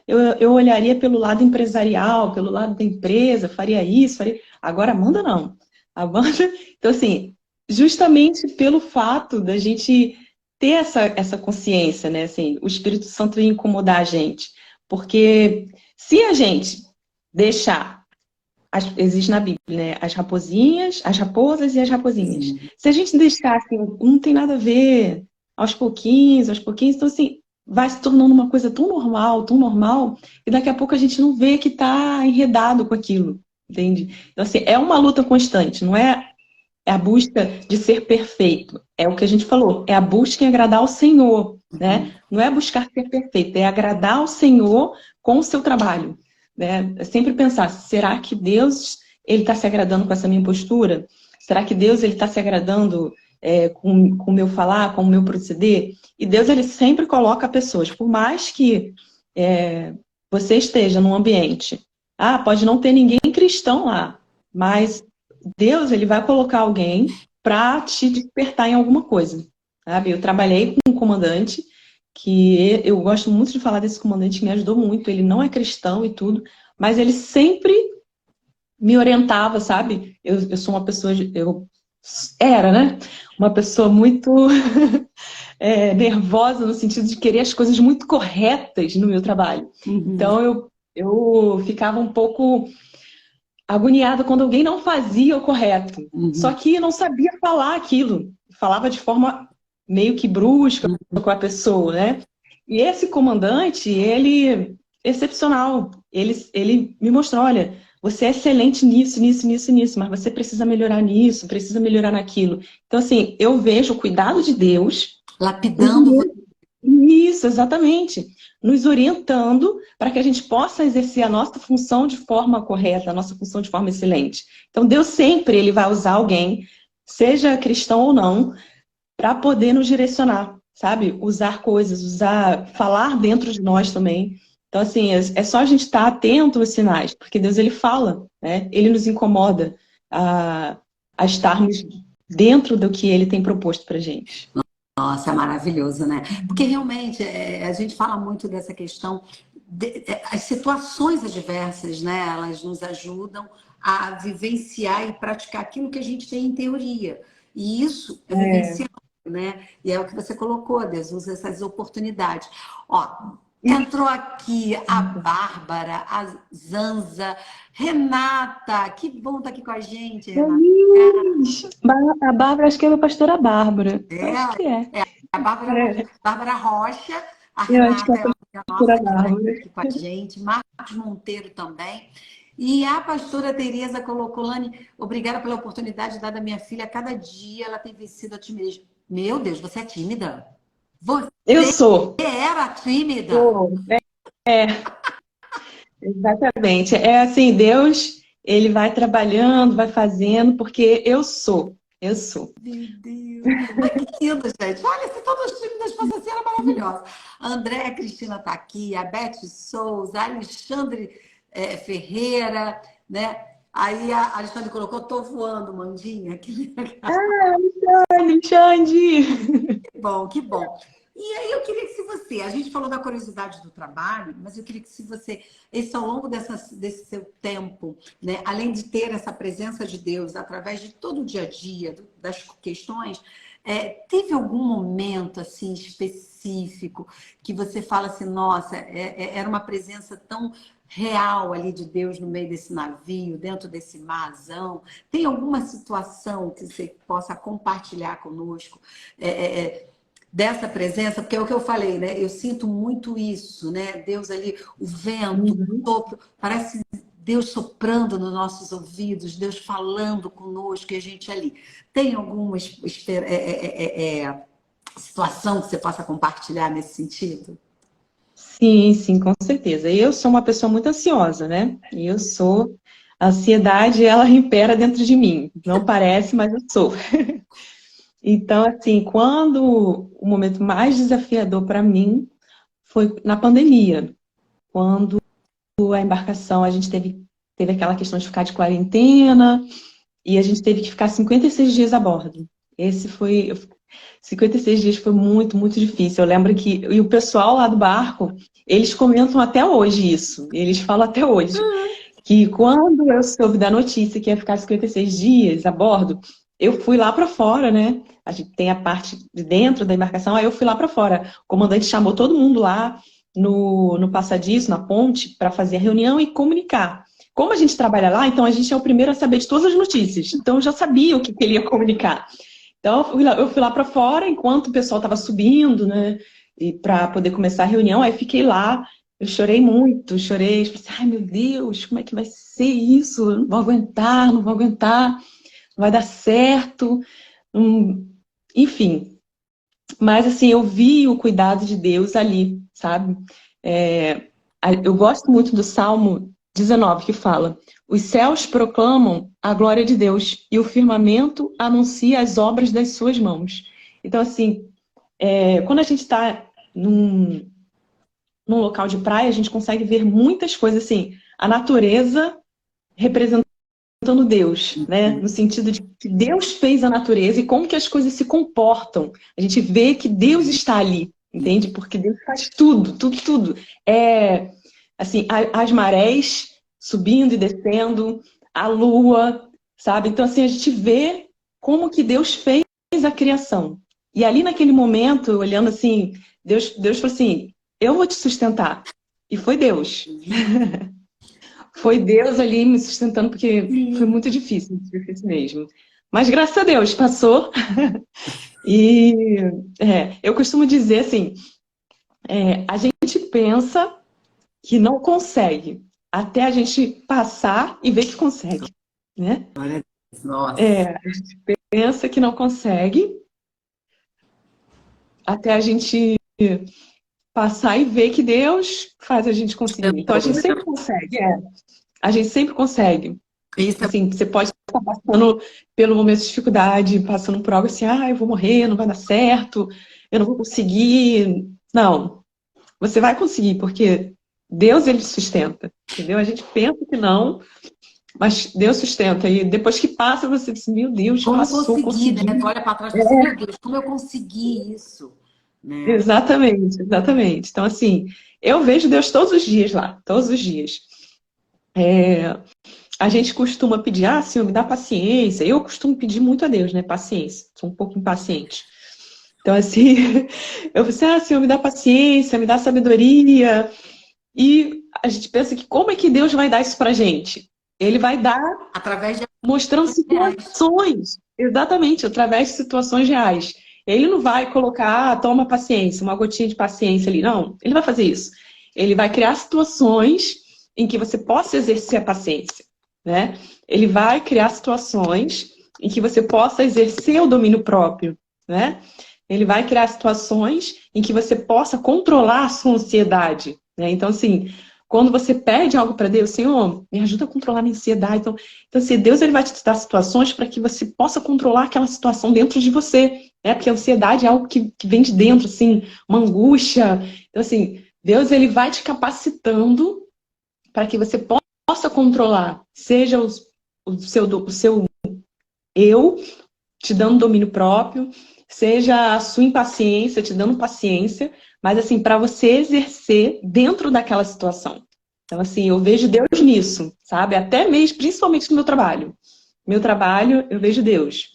Speaker 2: olharia pelo lado empresarial, pelo lado da empresa, faria isso, faria... Agora, Amanda não. Amanda... Então, assim, justamente pelo fato da gente ter essa consciência, né? Assim, o Espírito Santo ia incomodar a gente. Porque se a gente deixar, existe na Bíblia, né? As raposinhas, as raposas e as raposinhas.
Speaker 1: Sim.
Speaker 2: Se a gente deixar assim, não tem nada a ver, aos pouquinhos, então assim, vai se tornando uma coisa tão normal, e daqui a pouco a gente não vê que está enredado com aquilo, entende? Então assim, é uma luta constante, não é a busca de ser perfeito. É o que a gente falou, é a busca em agradar ao Senhor, né? Não é buscar ser perfeito, é agradar ao Senhor com o seu trabalho, né? É sempre pensar, será que Deus ele está se agradando com essa minha postura? Será que Deus ele está se agradando com o meu falar, com o meu proceder? E Deus ele sempre coloca pessoas, por mais que você esteja num ambiente, pode não ter ninguém cristão lá, mas Deus, ele vai colocar alguém para te despertar em alguma coisa, sabe? Eu trabalhei com um comandante que eu gosto muito de falar desse comandante, que me ajudou muito. Ele não é cristão e tudo, mas ele sempre me orientava, sabe? Eu sou uma pessoa, eu era, né? Uma pessoa muito nervosa no sentido de querer as coisas muito corretas no meu trabalho. Então eu ficava um pouco agoniada quando alguém não fazia o correto. Só que não sabia falar aquilo. Falava de forma meio que brusca com a pessoa, né? E esse comandante, ele excepcional. Ele me mostrou, olha, você é excelente nisso, mas você precisa melhorar nisso, precisa melhorar naquilo. Então, assim, eu vejo o cuidado de Deus
Speaker 1: Lapidando.
Speaker 2: isso, exatamente. Nos orientando para que a gente possa exercer a nossa função de forma correta, a nossa função de forma excelente. Então, Deus sempre ele vai usar alguém, seja cristão ou não, para poder nos direcionar, sabe? Usar coisas, falar dentro de nós também. Então, assim, é só a gente estar atento aos sinais, porque Deus ele fala, né? Ele nos incomoda a estarmos dentro do que ele tem proposto para a gente.
Speaker 1: Nossa, é maravilhoso, né? Porque realmente a gente fala muito dessa questão, as situações adversas, né? Elas nos ajudam a vivenciar e praticar aquilo que a gente tem em teoria. E isso é vivenciar, né? E é o que você colocou, Deus usa essas oportunidades. Ó, entrou aqui a Bárbara, a Zanza, Renata, que bom estar aqui com a gente, Renata.
Speaker 2: A Bárbara, acho que é a pastora Bárbara. Acho que é.
Speaker 1: A Bárbara Rocha, a
Speaker 2: Eu acho que
Speaker 1: Renata é a nossa que está
Speaker 2: Bárbara.
Speaker 1: aqui com a gente, Marcos Monteiro também. E a pastora Tereza colocou, Lani, obrigada pela oportunidade dada à minha filha. A cada dia ela tem vencido a timidez. Meu Deus, você é tímida?
Speaker 2: Eu sou.
Speaker 1: Era tímida?
Speaker 2: Exatamente. É assim, Deus, ele vai trabalhando, vai fazendo, porque eu sou. Eu sou.
Speaker 1: Meu Deus. Ai, que lindo, gente. Olha, se todos os tímidas fossem assim, era maravilhosa. A Andréa Cristina está aqui, a Beth Souza, a Alexandre Ferreira, né? Aí a Alexandre colocou, tô voando, Mandinha. Que legal.
Speaker 2: Alexandre!
Speaker 1: Que bom, que bom. E aí eu queria que se você, a gente falou da curiosidade do trabalho, mas eu queria que se você, ao longo desse seu tempo, né, além de ter essa presença de Deus através de todo o dia a dia, das questões, teve algum momento assim específico que você fala assim, nossa, era uma presença tão real ali de Deus no meio desse navio, dentro desse marzão? Tem alguma situação que você possa compartilhar conosco? Dessa presença, porque é o que eu falei, né? Eu sinto muito isso, né? Deus ali, o vento, o sopro, parece Deus soprando nos nossos ouvidos, Deus falando conosco e a gente ali. Tem alguma situação que você possa compartilhar nesse sentido?
Speaker 2: Sim, sim, com certeza. Eu sou uma pessoa muito ansiosa, né? A ansiedade, ela impera dentro de mim. Não parece, mas eu sou. Então, assim, quando o momento mais desafiador para mim foi na pandemia, quando a embarcação, a gente teve aquela questão de ficar de quarentena e a gente teve que ficar 56 dias a bordo. 56 dias foi muito, muito difícil. Eu lembro que, e o pessoal lá do barco, eles comentam até hoje isso, eles falam até hoje, que quando eu soube da notícia que ia ficar 56 dias a bordo, eu fui lá para fora, né? A gente tem a parte de dentro da embarcação, aí eu fui lá para fora. O comandante chamou todo mundo lá no passadiço, na ponte, para fazer a reunião e comunicar. Como a gente trabalha lá, então a gente é o primeiro a saber de todas as notícias. Então eu já sabia o que ele ia comunicar. Então eu fui lá para fora enquanto o pessoal estava subindo, né? E para poder começar a reunião, aí fiquei lá. Eu chorei muito, chorei. Falei assim, ai meu Deus, como é que vai ser isso? Eu não vou aguentar, não vou aguentar, não vai dar certo. Enfim, mas assim, eu vi o cuidado de Deus ali, sabe? Eu gosto muito do Salmo 19, que fala: os céus proclamam a glória de Deus e o firmamento anuncia as obras das suas mãos. Então, assim, quando a gente está num local de praia, a gente consegue ver muitas coisas, assim, a natureza representando Deus, né? No sentido de que Deus fez a natureza e como que as coisas se comportam. A gente vê que Deus está ali, entende? Porque Deus faz tudo, tudo, tudo. Assim, as marés subindo e descendo, a lua, sabe? Então, assim, a gente vê como que Deus fez a criação. E ali naquele momento, olhando assim, Deus falou assim, eu vou te sustentar. E foi Deus. Foi Deus ali me sustentando, porque foi muito difícil mesmo. Mas graças a Deus, passou. E eu costumo dizer assim, a gente pensa que não consegue, até a gente passar e ver que consegue, né?
Speaker 1: Nossa.
Speaker 2: A gente pensa que não consegue, até a gente passar e ver que Deus faz a gente conseguir. Então a gente sempre consegue, A gente sempre consegue.
Speaker 1: Isso
Speaker 2: assim, você pode estar passando pelo momento de dificuldade, passando por algo assim, eu vou morrer, não vai dar certo, eu não vou conseguir. Não, você vai conseguir, porque Deus, ele sustenta, entendeu? A gente pensa que não, mas Deus sustenta. E depois que passa, você diz, meu Deus,
Speaker 1: como
Speaker 2: passou, consegui.
Speaker 1: né? Tu olha para trás e fala assim, meu Deus, como eu consegui isso? Né?
Speaker 2: Exatamente, exatamente. Então, assim, eu vejo Deus todos os dias lá, todos os dias. A gente costuma pedir, Senhor, me dá paciência. Eu costumo pedir muito a Deus, né? Paciência. Sou um pouco impaciente. Então, assim, eu falo Senhor, me dá paciência, me dá sabedoria. E a gente pensa que como é que Deus vai dar isso pra gente? Ele vai dar
Speaker 1: através de
Speaker 2: mostrando situações. Exatamente, através de situações reais. Ele não vai colocar, toma paciência, uma gotinha de paciência ali. Não, ele vai fazer isso. Ele vai criar situações em que você possa exercer a paciência, né? Ele vai criar situações em que você possa exercer o domínio próprio, né? Ele vai criar situações em que você possa controlar a sua ansiedade, né? Então, assim, quando você pede algo para Deus, Senhor, me ajuda a controlar a minha ansiedade. Então assim, Deus ele vai te dar situações para que você possa controlar aquela situação dentro de você, né? Porque a ansiedade é algo que vem de dentro, assim, uma angústia. Então, assim, Deus ele vai te capacitando para que você possa controlar, seja o seu eu te dando domínio próprio, seja a sua impaciência te dando paciência, mas assim, para você exercer dentro daquela situação. Então, assim, eu vejo Deus nisso, sabe? Até mesmo, principalmente no meu trabalho. Meu trabalho, eu vejo Deus.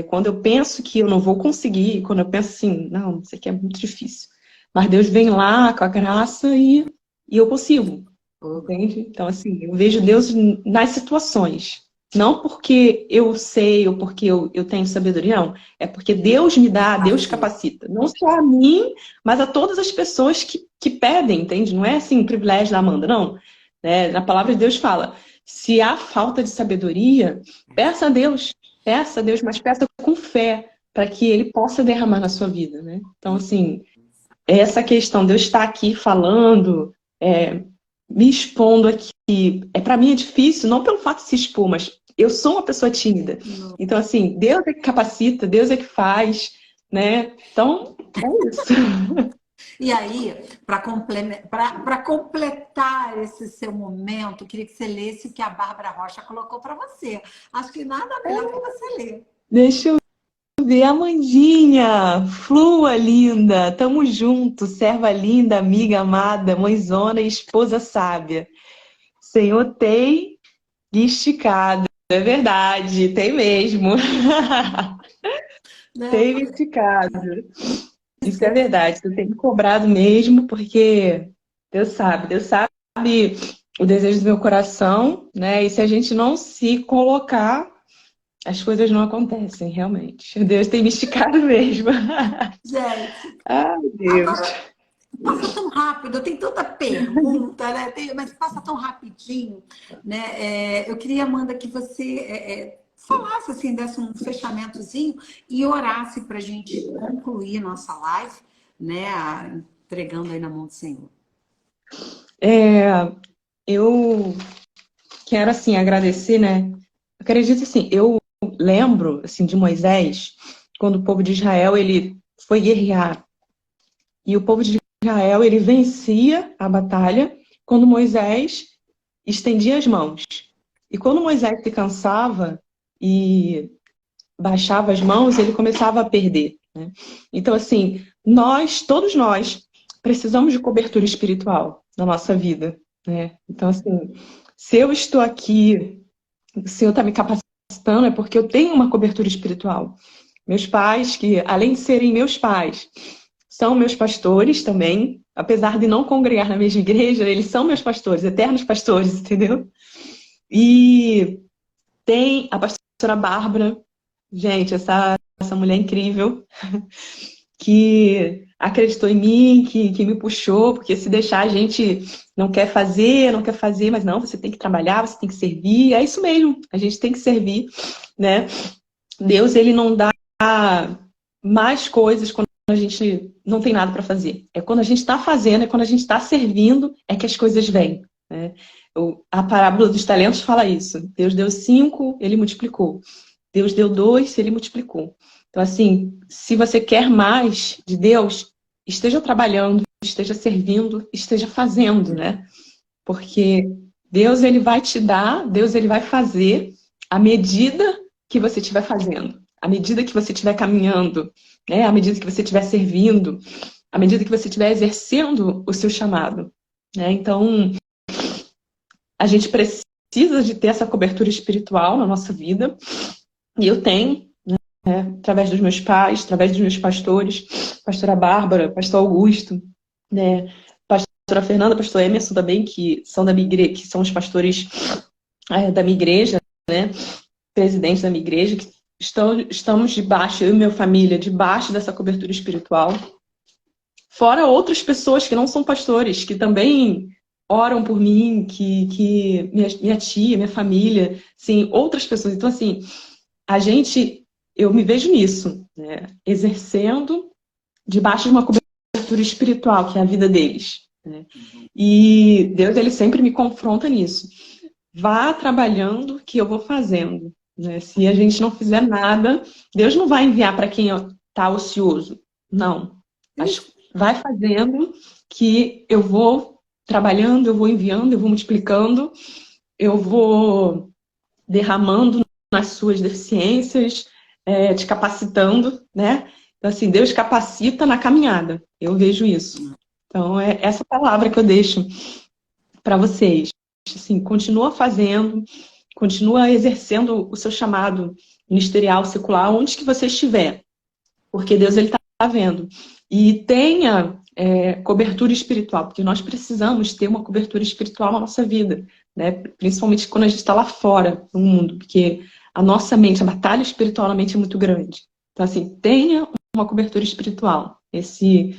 Speaker 2: Quando eu penso que eu não vou conseguir, quando eu penso assim, não, isso aqui é muito difícil. Mas Deus vem lá com a graça e eu consigo. Entende? Então, assim, eu vejo Deus nas situações. Não porque eu sei ou porque eu tenho sabedoria, não. É porque Deus me dá, Deus capacita. Não só a mim, mas a todas as pessoas que pedem, entende? Não é assim, privilégio da Amanda, não. Na palavra de Deus fala, se há falta de sabedoria, peça a Deus, mas peça com fé, para que Ele possa derramar na sua vida, né? Então, assim, essa questão de eu estar aqui falando, me expondo aqui, para mim é difícil, não pelo fato de se expor, mas eu sou uma pessoa tímida. Então, assim, Deus é que capacita, Deus é que faz, né? Então, é isso.
Speaker 1: E aí, para completar esse seu momento, eu queria que você lesse o que a Bárbara Rocha colocou para você. Acho que nada melhor que você ler.
Speaker 2: Deixa eu ver, Amandinha, flua linda, tamo junto, serva linda, amiga amada, mãezona e esposa sábia. Senhor tem esticado. é verdade, tem mesmo.
Speaker 1: Não,
Speaker 2: Tem me esticado. Isso é verdade, tu tem me cobrado mesmo, porque Deus sabe o desejo do meu coração, né? E se a gente não se colocar, as coisas não acontecem, realmente. Deus tem me esticado mesmo.
Speaker 1: gente,
Speaker 2: Ai, Deus.
Speaker 1: agora passa tão rápido, tem tanta pergunta, né? Mas passa tão rapidinho, né? Eu queria, Amanda, que você falasse assim, desse um fechamentozinho e orasse para a gente concluir nossa live, né? Entregando aí na mão do Senhor.
Speaker 2: Eu quero, assim, agradecer, né? Eu acredito, assim, eu lembro, assim, de Moisés, quando o povo de Israel, ele foi guerrear. E o povo de Israel, ele vencia a batalha quando Moisés estendia as mãos. E quando Moisés se cansava e baixava as mãos, ele começava a perder, né? Então, assim, todos nós, precisamos de cobertura espiritual na nossa vida, né? Então, assim, se eu estou aqui, o Senhor está me capacitando, é porque eu tenho uma cobertura espiritual. Meus pais, que além de serem meus pais, são meus pastores também, apesar de não congregar na mesma igreja, eles são meus pastores, eternos pastores, entendeu? E tem a pastora Bárbara, gente, essa mulher incrível, que acreditou em mim, que me puxou, porque se deixar a gente não quer fazer, mas não, você tem que trabalhar, você tem que servir, é isso mesmo, a gente tem que servir, né? Deus, ele não dá mais coisas quando a gente não tem nada para fazer. É quando a gente está fazendo, é quando a gente está servindo, é que as coisas vêm, né? A parábola dos talentos fala isso. Deus deu 5, ele multiplicou. Deus deu 2, ele multiplicou. Então, assim, se você quer mais de Deus, esteja trabalhando, esteja servindo, esteja fazendo, né? Porque Deus, ele vai te dar, Deus, ele vai fazer à medida que você estiver fazendo, à medida que você estiver caminhando, né? À medida que você estiver servindo, à medida que você estiver exercendo o seu chamado, né? Então, a gente precisa de ter essa cobertura espiritual na nossa vida, e eu tenho, né? Através dos meus pais, através dos meus pastores, pastora Bárbara, pastor Augusto, né? Pastora Fernanda, pastor Emerson também, que são da minha igreja, que são os pastores da minha igreja, né? Presidente da minha igreja, que estamos debaixo, eu e minha família, debaixo dessa cobertura espiritual. Fora outras pessoas que não são pastores, que também oram por mim, que minha tia, minha família, sim, outras pessoas. Então, assim, eu me vejo nisso, né? Exercendo debaixo de uma cobertura espiritual, que é a vida deles, né? E Deus, ele sempre me confronta nisso. Vá trabalhando que eu vou fazendo, né? Se a gente não fizer nada, Deus não vai enviar para quem está ocioso. Não. Vai fazendo que eu vou trabalhando, eu vou enviando, eu vou multiplicando, eu vou derramando nas suas deficiências, te capacitando, né? Então, assim, Deus capacita na caminhada. Eu vejo isso. Então, é essa palavra que eu deixo para vocês. Assim, continua fazendo, continua exercendo o seu chamado ministerial, secular, onde que você estiver. Porque Deus, ele está vendo. E tenha cobertura espiritual, porque nós precisamos ter uma cobertura espiritual na nossa vida, né? Principalmente quando a gente está lá fora, no mundo, porque a nossa mente, a batalha espiritual na mente é muito grande. Então, assim, tenha uma cobertura espiritual. Esse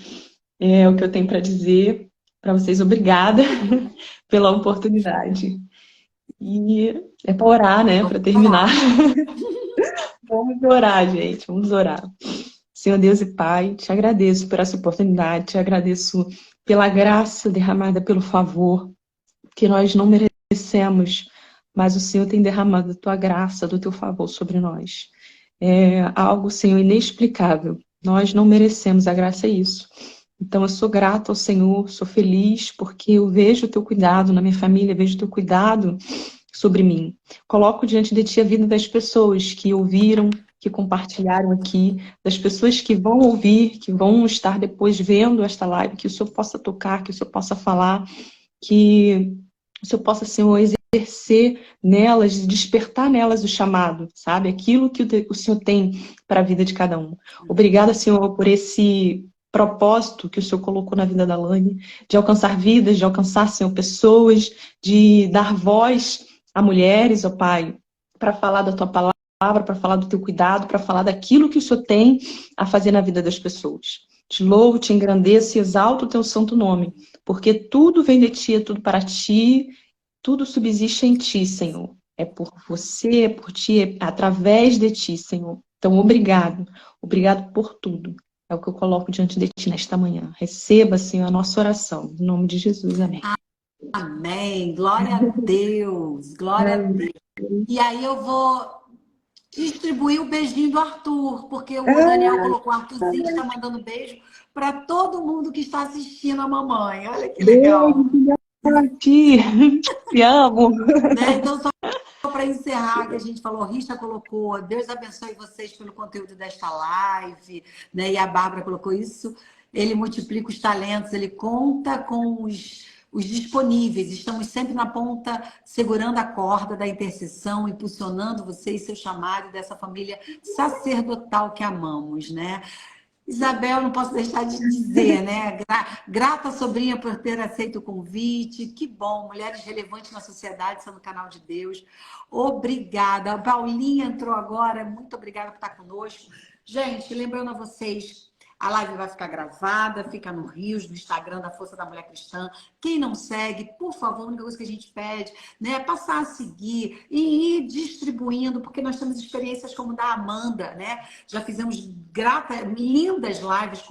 Speaker 2: é o que eu tenho para dizer para vocês. Obrigada pela oportunidade. E é para orar, né? Para terminar. Vamos orar, gente. Vamos orar. Senhor Deus e Pai, te agradeço por essa oportunidade, te agradeço pela graça derramada, pelo favor, que nós não merecemos, mas o Senhor tem derramado a tua graça, do teu favor sobre nós. É algo, Senhor, inexplicável. Nós não merecemos, a graça é isso. Então eu sou grata ao Senhor, sou feliz, porque eu vejo o teu cuidado na minha família, vejo o teu cuidado sobre mim. Coloco diante de ti a vida das pessoas que ouviram, que compartilharam aqui, das pessoas que vão ouvir, que vão estar depois vendo esta live, que o Senhor possa tocar, que o Senhor possa falar, que o Senhor possa, Senhor, exercer nelas, de despertar nelas o chamado, sabe? Aquilo que o Senhor tem para a vida de cada um. Obrigada, Senhor, por esse propósito que o Senhor colocou na vida da Lani, de alcançar vidas, de alcançar, Senhor, pessoas, de dar voz a mulheres, ó Pai, para falar da Tua palavra, para falar do Teu cuidado, para falar daquilo que o Senhor tem a fazer na vida das pessoas. Te louvo, te engrandeço e exalto o Teu santo nome, porque tudo vem de Ti, é tudo para Ti, tudo subsiste em Ti, Senhor. É por Você, é por Ti, é através de Ti, Senhor. Então, obrigado. Obrigado por tudo. É o que eu coloco diante de Ti nesta manhã. Receba, Senhor, a nossa oração. Em nome de Jesus, amém.
Speaker 1: Amém. Glória a Deus. Glória a Deus. E aí eu vou distribuir o beijinho do Arthur, porque o Daniel colocou o Arthurzinho, está mandando beijo para todo mundo que está assistindo a mamãe. Olha que legal.
Speaker 2: Te amo.
Speaker 1: Né? Então, só para encerrar, que a gente falou, Richa colocou, Deus abençoe vocês pelo conteúdo desta live, né? E a Bárbara colocou isso, ele multiplica os talentos, ele conta com os disponíveis, estamos sempre na ponta, segurando a corda da intercessão, impulsionando vocês, seu chamado dessa família sacerdotal que amamos, né? Isabel, não posso deixar de dizer, né? Grata sobrinha por ter aceito o convite. Que bom, mulheres relevantes na sociedade são no canal de Deus. Obrigada. A Paulinha entrou agora, muito obrigada por estar conosco. Gente, lembrando a vocês, a live vai ficar gravada, fica no Rios, no Instagram da Força da Mulher Cristã. Quem não segue, por favor, a única coisa que a gente pede, né, é passar a seguir e ir distribuindo, porque nós temos experiências como da Amanda, né? Já fizemos lindas lives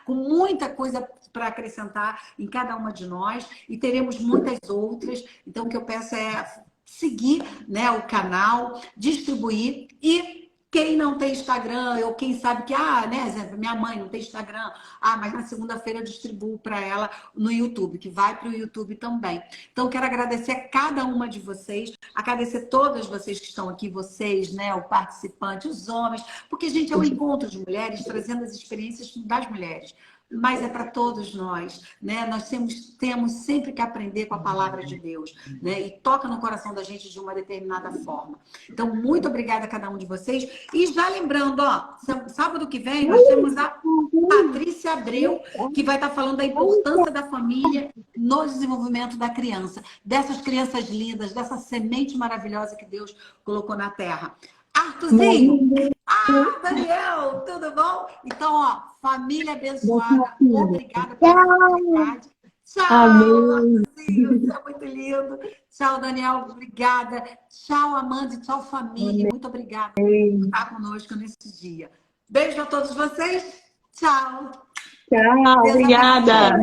Speaker 1: com muita coisa para acrescentar em cada uma de nós e teremos muitas outras. Então, o que eu peço é seguir, né, o canal, distribuir e quem não tem Instagram, ou quem sabe que, né, minha mãe não tem Instagram, mas na segunda-feira eu distribuo para ela no YouTube, que vai para o YouTube também. Então, quero agradecer a cada uma de vocês, agradecer todas vocês que estão aqui, vocês, né, o participante, os homens, porque, gente, é um encontro de mulheres, trazendo as experiências das mulheres. Mas é para todos nós, né? Nós temos sempre que aprender com a palavra de Deus, né? E toca no coração da gente de uma determinada forma. Então, muito obrigada a cada um de vocês. E já lembrando, sábado que vem nós temos a Patrícia Abreu, que vai estar falando da importância da família no desenvolvimento da criança, dessas crianças lindas, dessa semente maravilhosa que Deus colocou na terra. Arthurzinho! Daniel, tudo bom? Então, família abençoada, obrigada pela oportunidade. Tchau, Arthurzinho, você é muito lindo. Tchau, Daniel, obrigada. Tchau, Amanda, tchau, família. Muito obrigada por estar conosco nesse dia. Beijo a todos vocês. Tchau.
Speaker 2: Tchau, obrigada.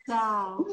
Speaker 1: Tchau.